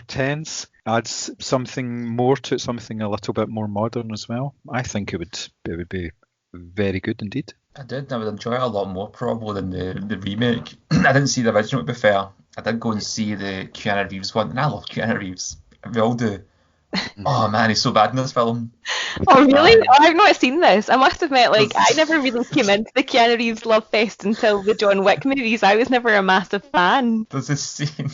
tense, adds something more to it, something a little bit more modern as well. I think it would be very good indeed. I did. I would enjoy it a lot more probably than the remake. I didn't see the original, to be fair. I did go and see the Keanu Reeves one, and I love Keanu Reeves. We all do. Oh man, he's so bad in this film. Oh really? I've not seen this. I must admit, I never really came into the Keanu Reeves love fest until the John Wick movies. I was never a massive fan. There's this scene,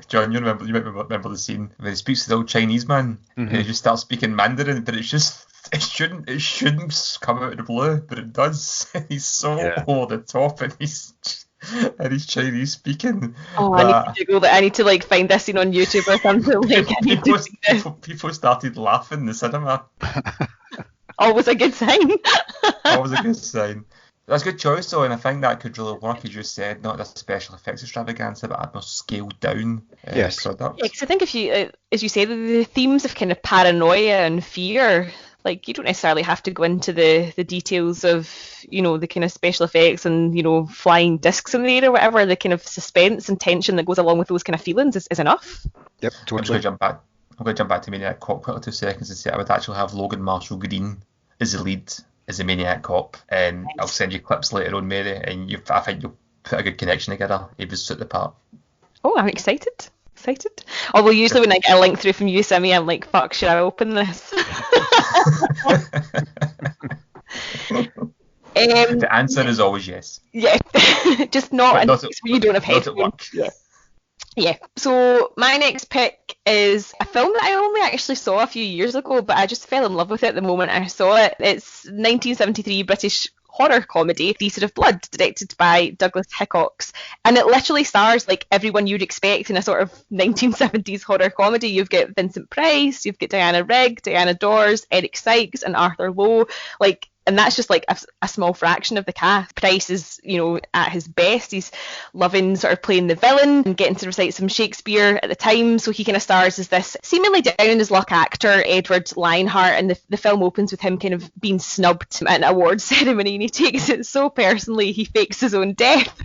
John, you might remember the scene where he speaks to the old Chinese man, and he just starts speaking Mandarin, but it shouldn't come out of the blue, but it does. He's so over the top, and he's Chinese speaking. Oh, I need to Google that. I need to find this scene on YouTube or something. People started laughing in the cinema. Always a good sign. Always a good sign. That's a good choice though, and I think that could really work, as you said, not a special effects extravaganza, but a more scaled down product. Yeah, because I think if you, as you say, the themes of kind of paranoia and fear, you don't necessarily have to go into the details of, the kind of special effects and, flying discs in the air or whatever. The kind of suspense and tension that goes along with those kind of feelings is enough. Yep, totally. I'm going to jump back to Maniac Cop quickly 2 seconds and say I would actually have Logan Marshall Green as the lead, as the Maniac Cop, and I'll send you clips later on, Mary, and I think you'll put a good connection together. He would suit the part. Oh, I'm excited. Although usually when I get a link through from you, Simmy, I'm like, fuck, should I open this? The answer is always yes. Yeah, just not in case when you don't have headphones. Yeah. So my next pick is a film that I only actually saw a few years ago, but I just fell in love with it the moment I saw it. It's 1973 British horror comedy, Theatre of Blood, directed by Douglas Hickox. And it literally stars like everyone you'd expect in a sort of 1970s horror comedy. You've got Vincent Price, you've got Diana Rigg, Diana Dors, Eric Sykes, and Arthur Lowe. Like, and that's just like a small fraction of the cast. Price is, you know, at his best. He's loving sort of playing the villain and getting to recite some Shakespeare at the time. So he kind of stars as this seemingly down in his luck actor, Edward Lionheart, and the film opens with him kind of being snubbed at an awards ceremony, and he takes it so personally he fakes his own death.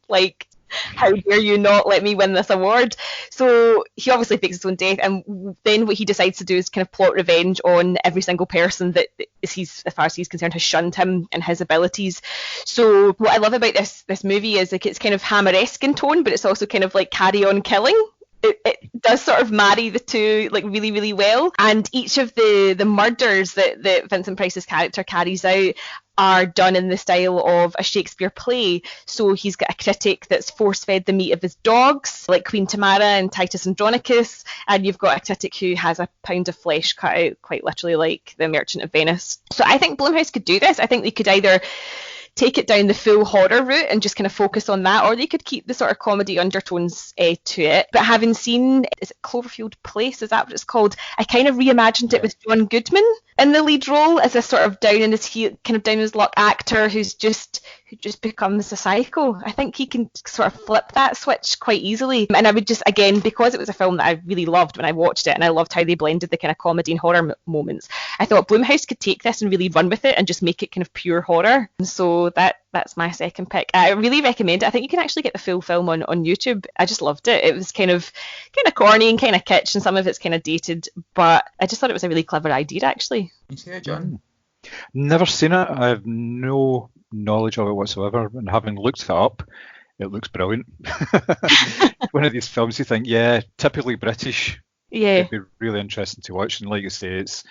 Like, how dare you not let me win this award? So he obviously fakes his own death, and then what he decides to do is kind of plot revenge on every single person that he's, as far as he's concerned, has shunned him and his abilities. So what I love about this movie is like it's kind of Hammer-esque in tone, but it's also kind of like Carry On Killing. It does sort of marry the two like really, really well. And each of the murders that Vincent Price's character carries out are done in the style of a Shakespeare play. So he's got a critic that's force-fed the meat of his dogs, like Queen Tamara and Titus Andronicus, and you've got a critic who has a pound of flesh cut out, quite literally like the Merchant of Venice. So I think Blumhouse could do this. I think they could either take it down the full horror route and just kind of focus on that, or they could keep the sort of comedy undertones to it. But having seen, is it Cloverfield Place, is that what it's called? I kind of reimagined it with John Goodman in the lead role as a sort of down in his luck actor who just becomes a psycho. I think he can sort of flip that switch quite easily. And I would just, again, because it was a film that I really loved when I watched it, and I loved how they blended the kind of comedy and horror moments, I thought Blumhouse could take this and really run with it and just make it kind of pure horror. And so that's my second pick. I really recommend it. I think you can actually get the full film on YouTube. I just loved it. It was kind of corny and kind of kitsch, and some of it's kind of dated, but I just thought it was a really clever idea, actually. You see it, John? Never seen it. I have no knowledge of it whatsoever, and having looked it up, it looks brilliant. One of these films you think, yeah, typically British. Yeah. It'd be really interesting to watch, and like you say, it's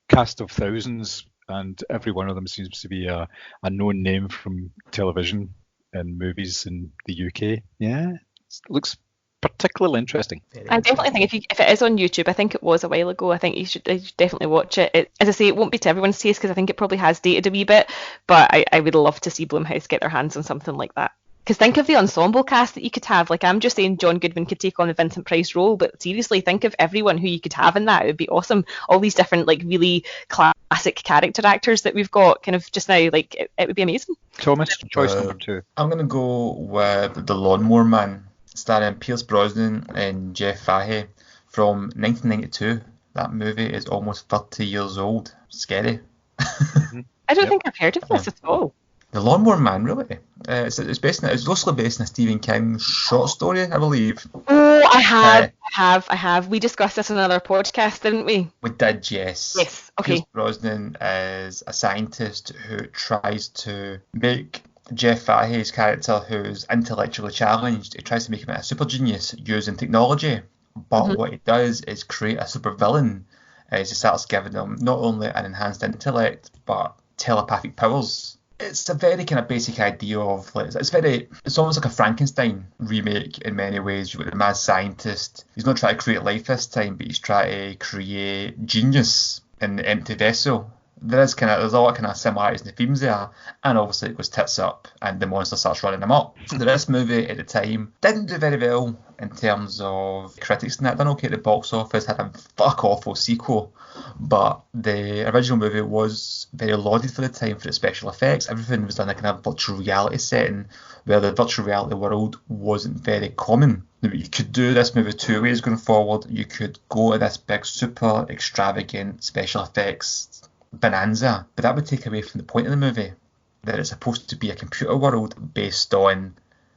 cast of thousands, and every one of them seems to be a known name from television and movies in the UK. Yeah, it looks particularly interesting. I definitely think if it is on YouTube, I think it was a while ago, I think you should definitely watch it. As I say, it won't be to everyone's taste because I think it probably has dated a wee bit, but I would love to see Blumhouse get their hands on something like that. Because think of the ensemble cast that you could have. Like, I'm just saying John Goodman could take on the Vincent Price role, but seriously, think of everyone who you could have in that. It would be awesome. All these different, like, really classic character actors that we've got kind of just now, like, it would be amazing. Thomas, choice number 2. I'm going to go with The Lawnmower Man, starring Pierce Brosnan and Jeff Fahey, from 1992. That movie is almost 30 years old. Scary. I don't think I've heard of this at all. The Lawnmower Man, really? It's loosely based on a Stephen King short story, I believe. Oh, I have. We discussed this on another podcast, didn't we? We did, yes. Yes, okay. Pierce Brosnan is a scientist who tries to make Jeff Fahey's character, who's intellectually challenged, he tries to make him a super genius using technology. But what he does is create a super villain as he starts giving him not only an enhanced intellect, but telepathic powers. It's a very kind of basic idea of, it's almost like a Frankenstein remake in many ways. You've got the mad scientist. He's not trying to create life this time, but he's trying to create genius in the empty vessel. There's a lot of kind of similarities in the themes there, and obviously it goes tits up and the monster starts running them up. So this movie at the time didn't do very well in terms of critics and that. Done okay at the box office, had a fuck awful sequel, but the original movie was very lauded for the time for its special effects. Everything was done in a kind of virtual reality setting where the virtual reality world wasn't very common. Now, you could do this movie two ways going forward. You could go to this big super extravagant special effects bonanza, but that would take away from the point of the movie, that it's supposed to be a computer world based on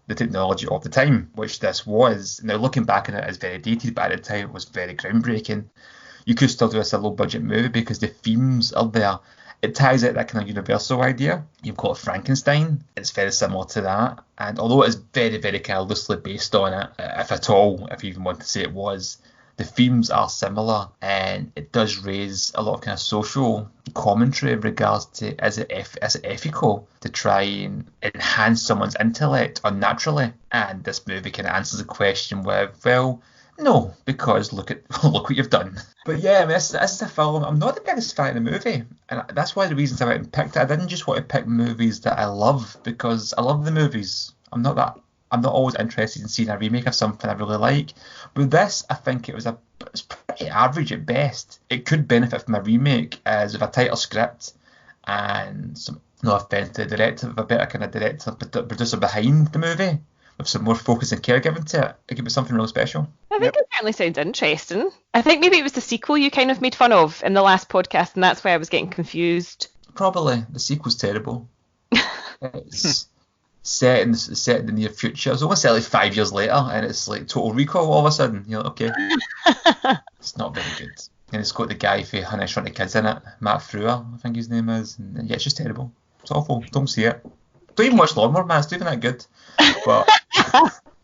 the technology of the time, which this was. Now looking back on it, it's very dated, but at the time it was very groundbreaking. You could still do this as a low budget movie because the themes are there. It ties out that kind of universal idea. You've got Frankenstein, it's very similar to that, and although it is very, very kind of loosely based on it, if at all, if you even want to say it was, the themes are similar, and it does raise a lot of kind of social commentary in regards to is it ethical to try and enhance someone's intellect unnaturally. And this movie kind of answers the question with, well, No, because look what you've done. But yeah, I mean, this is a film. I'm not the biggest fan of the movie, and that's one of the reasons I went and picked it. I didn't just want to pick movies that I love because I love the movies. I'm not always interested in seeing a remake of something I really like. But this, I think it's pretty average at best. It could benefit from a remake as with a tighter script and some, no offence to the director, a better kind of director, producer behind the movie, with some more focus and care given to it. It could be something really special. I think it certainly sounds interesting. I think maybe it was the sequel you kind of made fun of in the last podcast, and that's why I was getting confused. Probably. The sequel's terrible. It's set in the near future. It's almost set like 5 years later, and it's like Total Recall all of a sudden. You're like, okay. It's not very good. And it's got the guy for Honey, I Shrunk the Kids in it, Matt Frewer, I think his name is. And yeah, it's just terrible. It's awful. Don't see it. Don't even watch Lawnmower Man. It's not even that good. But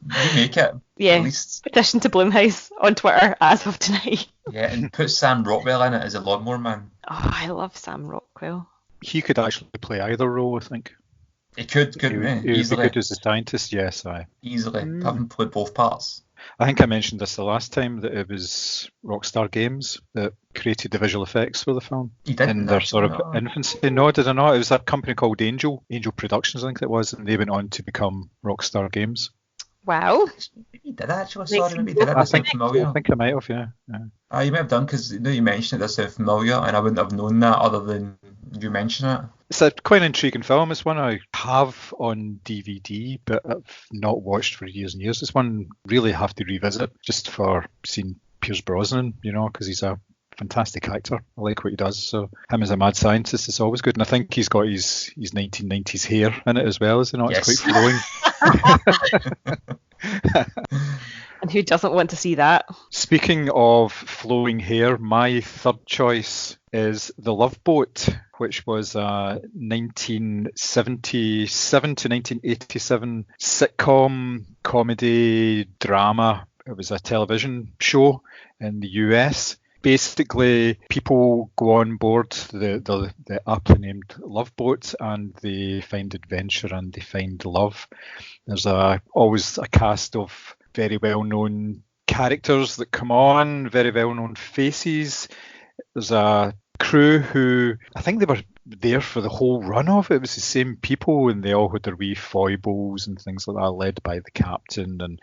remake it. Yeah. At least. Petition to Blumhouse on Twitter as of tonight. Yeah, and put Sam Rockwell in it as a Lawnmower Man. Oh, I love Sam Rockwell. He could actually play either role, I think. He could, couldn't he? He would be Easily. good as a scientist, yes. Easily. Having played both parts. I think I mentioned this the last time, that it was Rockstar Games that created the visual effects for the film. You didn't in their sort of no. infancy. No, did I not? It was a company called Angel Productions, I think it was, and they went on to become Rockstar Games. Wow. Maybe you did actually. Sorry, maybe you did. That sound familiar. I think I might have, yeah. You might have done, because now you mentioned it, that sound familiar, and I wouldn't have known that other than you mention it. It's a quite an intriguing film. It's one I have on DVD, but I've not watched for years and years. It's one really have to revisit just for seeing Pierce Brosnan, because he's a fantastic actor. I like what he does. So him as a mad scientist is always good. And I think he's got his 1990s hair in it as well, is it not? Yes. It's quite flowing. And who doesn't want to see that? Speaking of flowing hair, my third choice is The Love Boat, which was a 1977 to 1987 sitcom, comedy, drama. It was a television show in the US. Basically, people go on board the aptly named Love Boat, and they find adventure and they find love. There's always a cast of very well-known characters that come on, very well-known faces. There's a crew who, I think they were there for the whole run of it. It was the same people, and they all had their wee foibles and things like that, led by the captain, and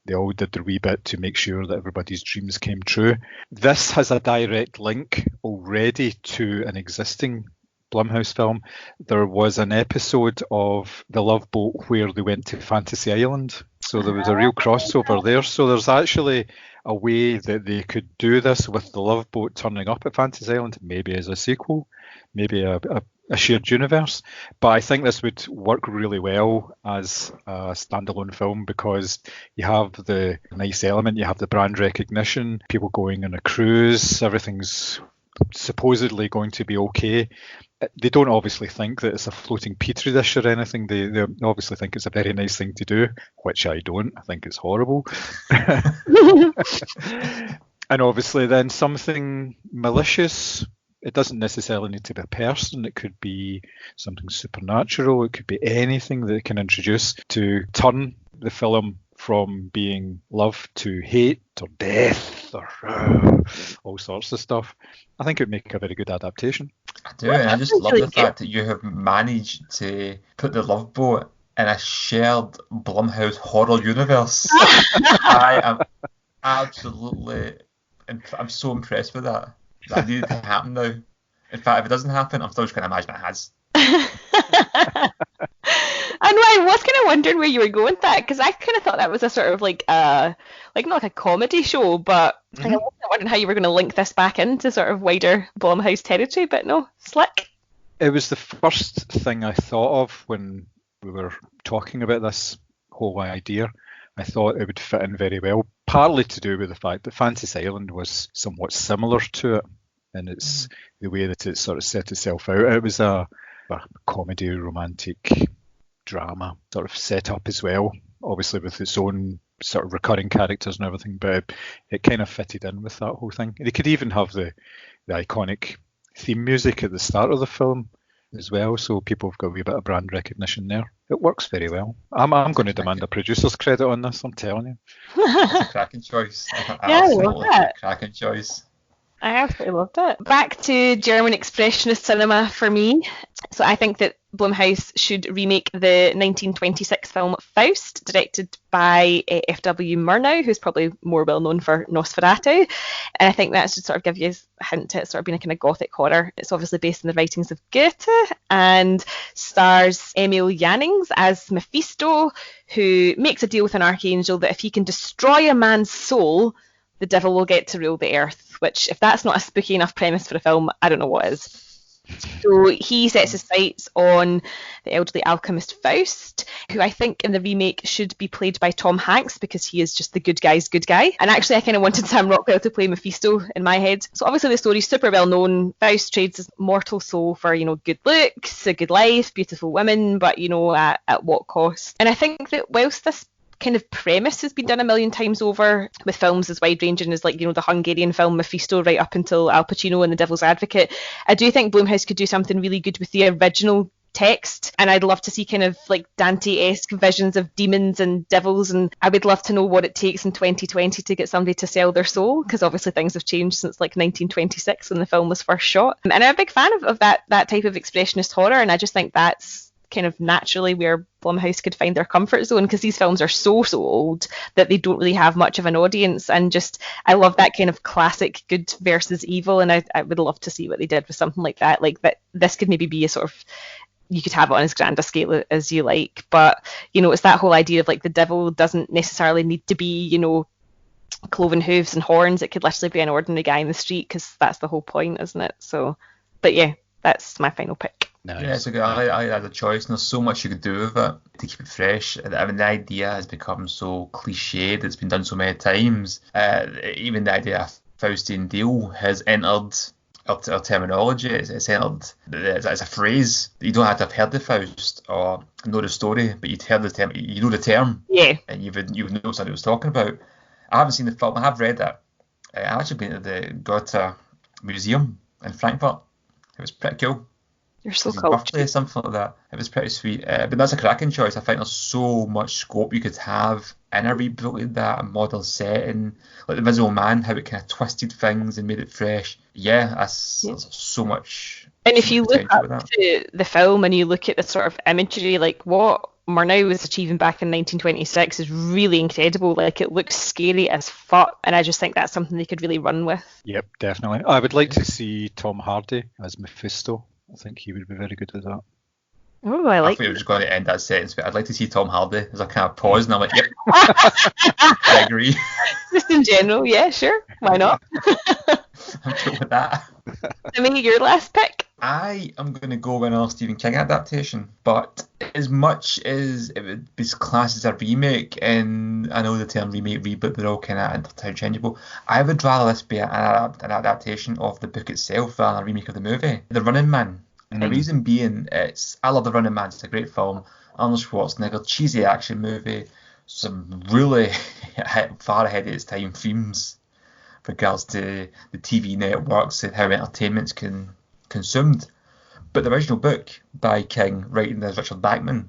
they all did their wee bit to make sure that everybody's dreams came true. This has a direct link already to an existing Blumhouse film. There was an episode of The Love Boat where they went to Fantasy Island, so there was a real crossover there. So there's actually a way that they could do this with The Love Boat turning up at Fantasy Island, maybe as a sequel, maybe a shared universe. But I think this would work really well as a standalone film, because you have the nice element, you have the brand recognition, people going on a cruise, everything's supposedly going to be okay. They don't obviously think that it's a floating petri dish or anything. They obviously think it's a very nice thing to do, which I don't. I think it's horrible. And obviously then something malicious. It doesn't necessarily need to be a person. It could be something supernatural. It could be anything that it can introduce to turn the film from being love to hate or death or all sorts of stuff. I think it would make a very good adaptation. I do, and I just love the fact that you have managed to put The Love Boat in a shared Blumhouse horror universe. I am absolutely, I'm so impressed with that. That needed to happen now. In fact, if it doesn't happen, I'm still just going to imagine it has. I know, I was kind of wondering where you were going with that, because I kind of thought that was a sort of like not like a comedy show, but I was wondering how you were going to link this back into sort of wider Blumhouse territory, but no, slick. It was the first thing I thought of when we were talking about this whole idea. I thought it would fit in very well, partly to do with the fact that Fantasy Island was somewhat similar to it, and it's the way that it sort of set itself out. It was a comedy, romantic drama sort of set up as well, obviously with its own sort of recurring characters and everything, but it kind of fitted in with that whole thing. They could even have the iconic theme music at the start of the film as well, so people have got a wee bit of brand recognition there. It works very well. I'm going to demand a producer's credit on this, I'm telling you. That's a cracking choice. I love that. Cracking choice. I absolutely loved it. Back to German expressionist cinema for me. So I think that Blumhouse should remake the 1926 film Faust, directed by F.W. Murnau, who's probably more well known for Nosferatu. And I think that should sort of give you a hint at sort of being a kind of gothic horror. It's obviously based on the writings of Goethe and stars Emil Jannings as Mephisto, who makes a deal with an archangel that if he can destroy a man's soul, the devil will get to rule the earth, which, if that's not a spooky enough premise for a film, I don't know what is. So he sets his sights on the elderly alchemist Faust, who I think in the remake should be played by Tom Hanks because he is just the good guy's good guy. And actually I kind of wanted Sam Rockwell to play Mephisto in my head. So obviously the story's super well known. Faust trades his mortal soul for, good looks, a good life, beautiful women, but, at what cost? And I think that whilst this kind of premise has been done a million times over with films as wide-ranging as the Hungarian film Mephisto right up until Al Pacino and The Devil's Advocate, I do think Blumhouse could do something really good with the original text, and I'd love to see kind of like Dante-esque visions of demons and devils, and I would love to know what it takes in 2020 to get somebody to sell their soul, because obviously things have changed since 1926 when the film was first shot. And I'm a big fan of that type of expressionist horror, and I just think that's kind of naturally where Blumhouse could find their comfort zone, because these films are so old that they don't really have much of an audience, and just I love that kind of classic good versus evil, and I would love to see what they did with something like that. This could maybe be a sort of, you could have it on as grand a scale as you like, but it's that whole idea of the devil doesn't necessarily need to be cloven hooves and horns. It could literally be an ordinary guy in the street, because that's the whole point, isn't it? So, but yeah, that's my final pick. Nice. Yeah, it's a good. I had a choice, and there's so much you could do with it to keep it fresh. I mean, the idea has become so cliched; it's been done so many times. Even the idea of Faustian deal has entered our terminology. It's entered as a phrase. You don't have to have heard the Faust or know the story, but you'd heard the term. You know the term. Yeah. And you would know what it was talking about. I haven't seen the film. I have read it. I've actually been to the Goethe Museum in Frankfurt. It was pretty cool. You're so cultured. Something like that. It was pretty sweet. But that's a cracking choice. I think there's so much scope you could have in a reboot like that, a modern setting, like The Invisible Man, how it kind of twisted things and made it fresh. Yeah, there's so much. And if you look up to the film and you look at the sort of imagery, what Murnau was achieving back in 1926 is really incredible. It looks scary as fuck, and I just think that's something they could really run with. Yep, definitely. I would like to see Tom Hardy as Mephisto. I think he would be very good at that. Oh, I like. I thought you were just going to end that sentence, but I'd like to see Tom Hardy. There's a kind of pause, and I'm like, yep, I agree. Just in general, yeah, sure, why not? I'm cool with that. I mean, your last pick. I am going to go with another Stephen King adaptation, but as much as it would be classed as a remake, and I know the term remake, reboot, they're all kind of interchangeable, I would rather this be an adaptation of the book itself rather than a remake of the movie. The Running Man. And the reason being, I love The Running Man, it's a great film. Arnold Schwarzenegger, cheesy action movie, some really far ahead of its time themes with regards to the TV networks and how entertainment's consumed. But the original book by King, writing as Richard Bachman,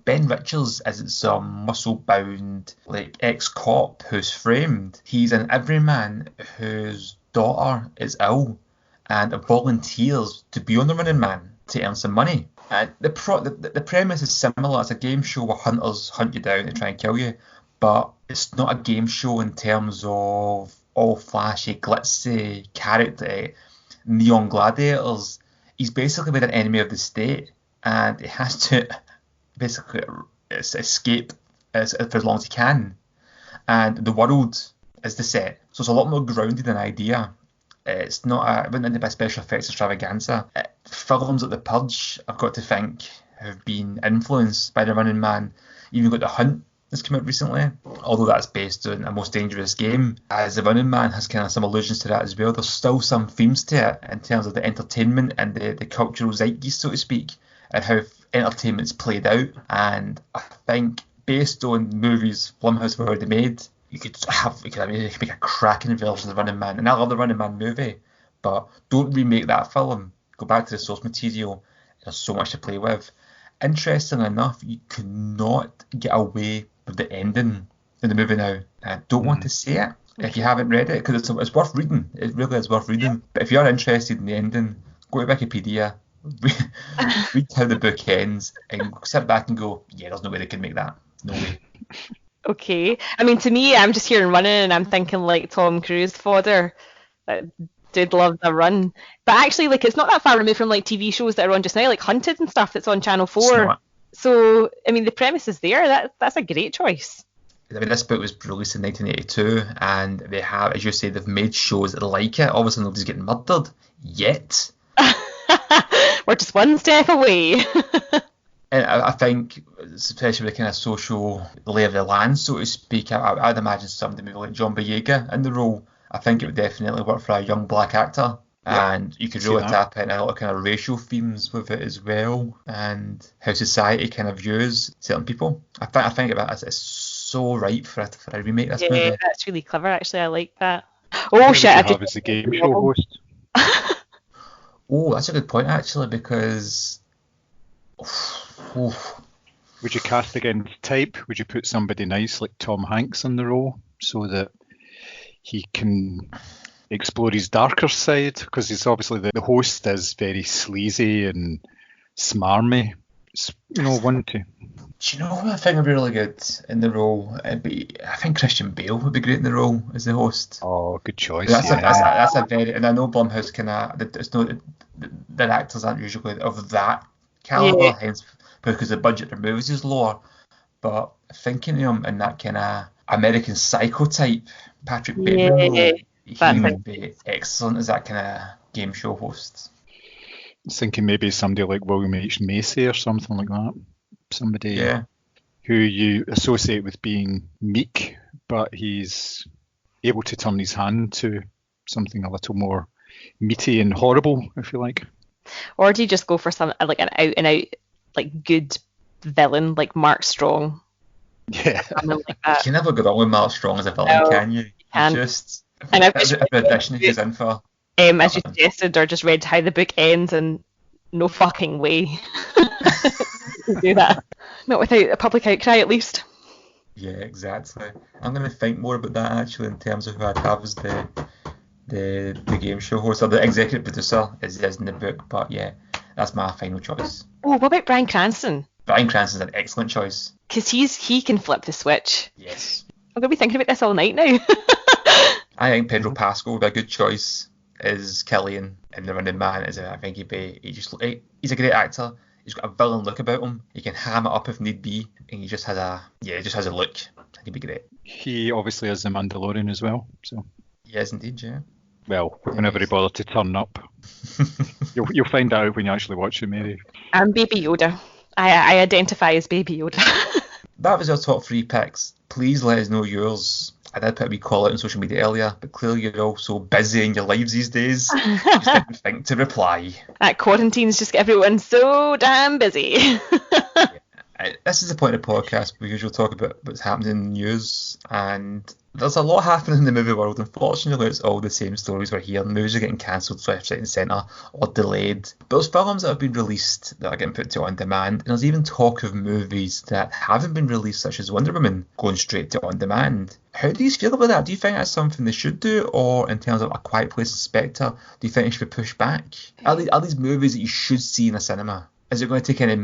Ben Richards isn't some muscle-bound ex-cop who's framed. He's an everyman whose daughter is ill and volunteers to be on The Running Man to earn some money. And the premise is similar. It's a game show where hunters hunt you down and try and kill you, but it's not a game show in terms of all flashy, glitzy character, neon gladiators. He's basically made an enemy of the state, and he has to basically escape for as long as he can. And the world is the set, so it's a lot more grounded in idea. It's not it wouldn't be a special effects extravaganza. Films like The Purge, I've got to think, have been influenced by The Running Man. Even got The Hunt that's come out recently, although that's based on A Most Dangerous Game. As The Running Man has kind of some allusions to that as well. There's still some themes to it in terms of the entertainment and the cultural zeitgeist, so to speak, and how entertainment's played out. And I think based on movies Blumhouse have already made, you could make a cracking version of The Running Man. And I love The Running Man movie, but don't remake that film. Go back to the source material There's so much to play with. Interesting enough, you could not get away with the ending in the movie now. I don't want to say it if you haven't read it, because it's worth reading. It really is worth reading. But if you're interested in the ending, go to Wikipedia, read how the book ends, and sit back and go, yeah, there's no way they can make that. No way. Okay. I mean, to me, I'm just hearing running and I'm thinking like Tom Cruise fodder. I did love the run. But actually, like, it's not that far removed from like TV shows that are on just now, like Hunted and stuff that's on Channel 4. So, I mean, the premise is there. That's a great choice. I mean, this book was released in 1982, and they have, as you say, they've made shows like it. Obviously, nobody's getting murdered yet. We're just one step away. And I think, especially with the kind of social lay of the land, so to speak, I'd imagine somebody maybe like John Boyega in the role. I think it would definitely work for a young black actor. Yeah, and you could really tap into a lot of kind of racial themes with it as well, and how society kind of views certain people. I think it's so ripe for a remake this movie. Yeah, that's really clever, actually. I like that. Oh, shit. I have as a game show host. Oh, that's a good point, actually, because... Would you cast against type? Would you put somebody nice like Tom Hanks in the role so that he can explore his darker side? Because he's obviously the host is very sleazy and smarmy. It's, one to. Do you know who I think would be really good in the role? I think Christian Bale would be great in the role as the host. Oh, good choice. That's a very, and I know Blumhouse the actors aren't usually of that caliber, hence because the budget of their movies is lower. But thinking of him in that kind of American Psycho type, Patrick Bateman role, he would be excellent as that kind of game show host. I was thinking maybe somebody like William H. Macy or something like that. Somebody who you associate with being meek, but he's able to turn his hand to something a little more meaty and horrible, if you like. Or do you just go for some like an out and out like good villain like Mark Strong? Yeah. Like that. You can never go wrong with Mark Strong as a villain, can you? And just a addition he's in for. As you suggested, or just read how the book ends, and no fucking way do that. Not without a public outcry, at least. Yeah, exactly. I'm going to think more about that actually in terms of who I'd have as the game show host, or the executive producer is in the book. But yeah, that's my final choice. Oh, what about Bryan Cranston? Bryan Cranston's an excellent choice. Because he can flip the switch. Yes. I'm going to be thinking about this all night now. I think Pedro Pascal would be a good choice as Killian in The Running Man. I think he's a great actor. He's got a villain look about him. He can ham it up if need be, and he just has a look. He'd be great. He obviously is the Mandalorian as well. So. He is indeed, yeah. Well, whenever he bothered to turn up. You'll find out when you actually watch it, maybe. I'm Baby Yoda. I identify as Baby Yoda. That was our top 3 picks. Please let us know yours. I did put a wee call out on social media earlier, but clearly you're all so busy in your lives these days. You just didn't think to reply. That quarantine's just got everyone so damn busy. This is the point of the podcast. We usually talk about what's happening in the news, and there's a lot happening in the movie world. Unfortunately, it's all the same stories we're hearing. Movies are getting cancelled left, right and centre, or delayed. But there's films that have been released that are getting put to on demand, and there's even talk of movies that haven't been released, such as Wonder Woman, going straight to on demand. How do you feel about that? Do you think that's something they should do, or in terms of A Quiet Place and Spectre, do you think it should be pushed back? Are these movies that you should see in a cinema? Is it going to take any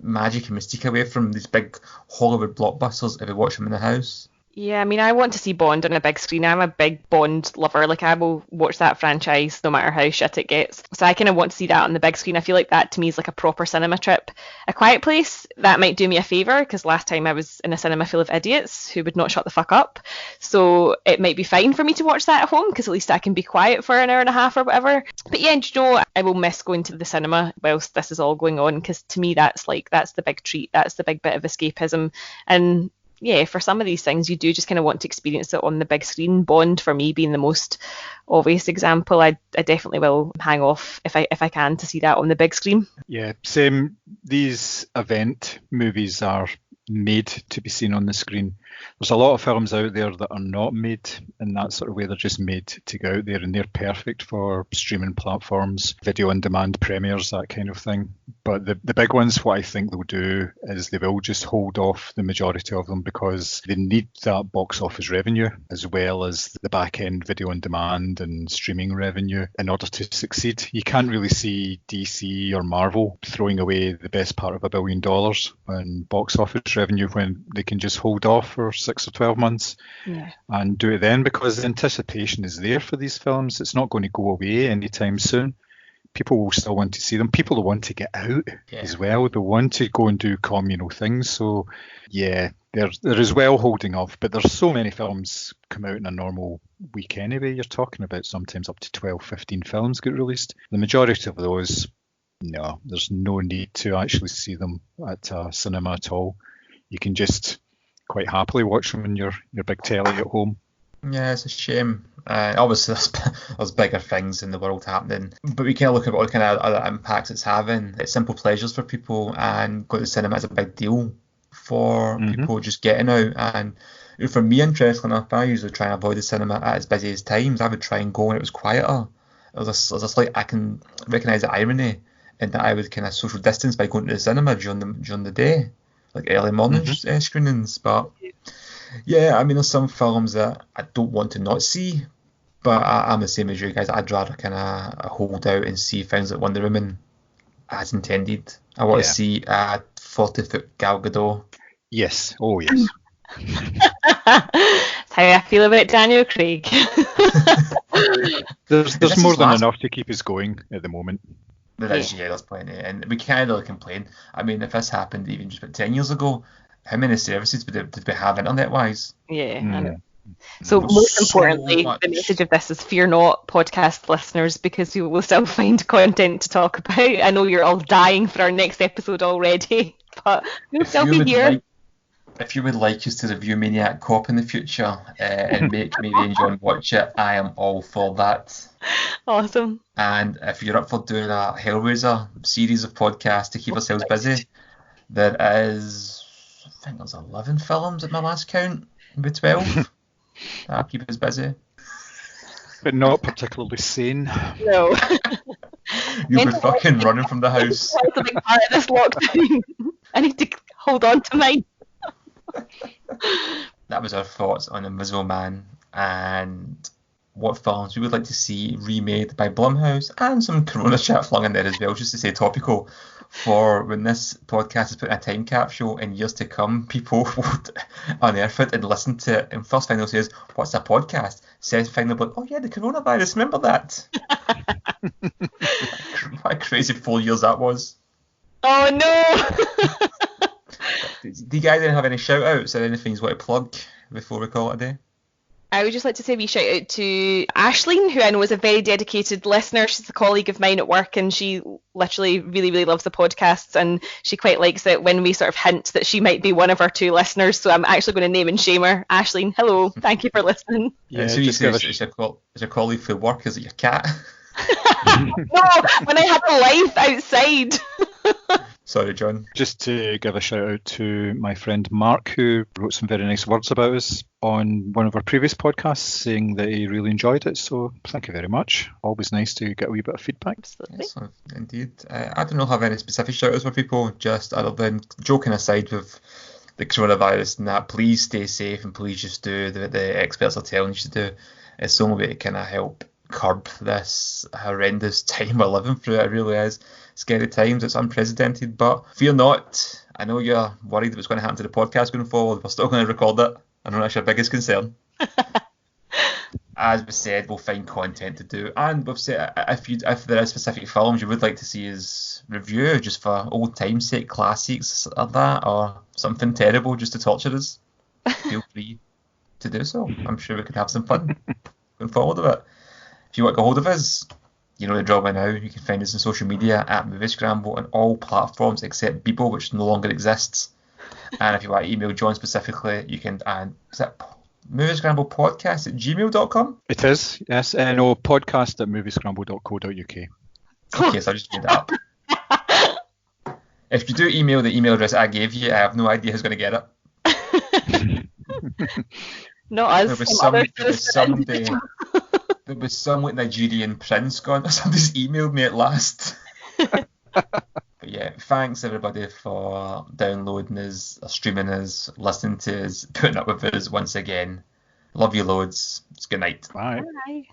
magic and mystique away from these big Hollywood blockbusters if we watch them in the house? Yeah, I mean, I want to see Bond on a big screen. I'm a big Bond lover. Like, I will watch that franchise no matter how shit it gets. So I kind of want to see that on the big screen. I feel like that, to me, is like a proper cinema trip. A Quiet Place, that might do me a favour, because last time I was in a cinema full of idiots who would not shut the fuck up. So it might be fine for me to watch that at home, because at least I can be quiet for an hour and a half or whatever. But yeah, I will miss going to the cinema whilst this is all going on, because to me, that's the big treat. That's the big bit of escapism. And yeah, for some of these things, you do just kind of want to experience it on the big screen. Bond, for me, being the most obvious example, I definitely will hang off if I can to see that on the big screen. Yeah, same. These event movies are made to be seen on the screen. There's a lot of films out there that are not made in that sort of way. They're just made to go out there, and they're perfect for streaming platforms, video on demand premieres, that kind of thing. But the big ones, what I think they'll do is they will just hold off the majority of them because they need that box office revenue as well as the back end video on demand and streaming revenue in order to succeed. You can't really see DC or Marvel throwing away the best part of $1 billion on box office revenue when they can just hold off for 6 or 12 months and do it then, because the anticipation is there for these films. It's not going to go away anytime soon. People will still want to see them. People will want to get out as well. They want to go and do communal things. So, yeah, they're as well holding off. But there's so many films come out in a normal week anyway. You're talking about sometimes up to 12, 15 films get released. The majority of those, no, there's no need to actually see them at a cinema at all. You can just quite happily watch them on your big telly at home. Yeah, it's a shame. Obviously, there's bigger things in the world happening, but we can look at what kind of other impacts it's having. It's simple pleasures for people, and going to the cinema is a big deal for people just getting out. And for me, interestingly enough, I usually try and avoid the cinema at as busy as times. I would try and go when it was quieter. There's a slight, I can recognise the irony in that I would kind of social distance by going to the cinema during the day, like early morning screenings. But yeah, I mean, there's some films that I don't want to not see, but I'm the same as you guys. I'd rather kind of hold out and see things like Wonder Woman as intended. I want to see 40-foot Gal Gadot. Yes. Oh, yes. That's how I feel about Daniel Craig. There's more than enough to keep us going at the moment. There's plenty. And we can't really complain. I mean, if this happened even just about 10 years ago, how many services did we have internet-wise? Yeah, I know. So most importantly, the message of this is fear not, podcast listeners, because you will still find content to talk about. I know you're all dying for our next episode already, but we'll still be here. If you would like us to review Maniac Cop in the future and make me and John watch it, I am all for that. Awesome. And if you're up for doing a Hellraiser series of podcasts to keep ourselves busy, there is... I think there's 11 films at my last count, maybe 12. That'll keep us busy. But not particularly sane. No. You'll be fucking running from the house. That's a big part of this lockdown. I need to hold on to mine. That was our thoughts on Invisible Man and what films we would like to see remade by Blumhouse, and some Corona chat flung in there as well, just to stay topical for when this podcast is put in a time capsule in years to come. People would unearth it and listen to it, and first thing they'll say is, what's a podcast? Second thing they'll be like, oh yeah, the coronavirus, remember that? What a crazy 4 years that was. Oh no. Do you guys have any shout outs or anything you want to plug before we call it a day? I would just like to say a wee shout out to Aisling, who I know is a very dedicated listener. She's a colleague of mine at work, and she literally really, really loves the podcasts, and she quite likes it when we sort of hint that she might be one of our 2 listeners. So I'm actually going to name and shame her. Aisling, hello, thank you for listening. Yeah, so you say it's your colleague for work, is it your cat? No, when I have a life outside. Sorry, John. Just to give a shout out to my friend Mark, who wrote some very nice words about us on one of our previous podcasts, saying that he really enjoyed it. So thank you very much. Always nice to get a wee bit of feedback. Absolutely. Yes, indeed. I don't have any specific shout outs for people, just other than joking aside with the coronavirus and that, please stay safe and please just do the experts are telling you to do. It's the only way to kind of help curb this horrendous time we're living through. It really is scary times. It's unprecedented, but fear not. I know you're worried what's going to happen to the podcast going forward. We're still going to record it. I know that's your biggest concern. As we said, we'll find content to do, and we've said if there are specific films you would like to see us review, just for old time's sake, classics or that, or something terrible just to torture us, feel free to do so. I'm sure we could have some fun going forward with it. If you want to get hold of us, you know the drill by now. You can find us on social media at Moviescramble on all platforms except Bebo, which no longer exists. And if you want to email John specifically, you can is that moviescramblepodcast@gmail.com? It is, yes. No, podcast@moviescramble.co.uk. Okay, so I just made that up. If you do email the email address I gave you, I have no idea who's going to get it. Not us. There was some like Nigerian prince gone. Somebody's emailed me at last. But But yeah, thanks everybody for downloading us, streaming us, listening to us, putting up with us once again. Love you loads. It's good night. Bye. Bye.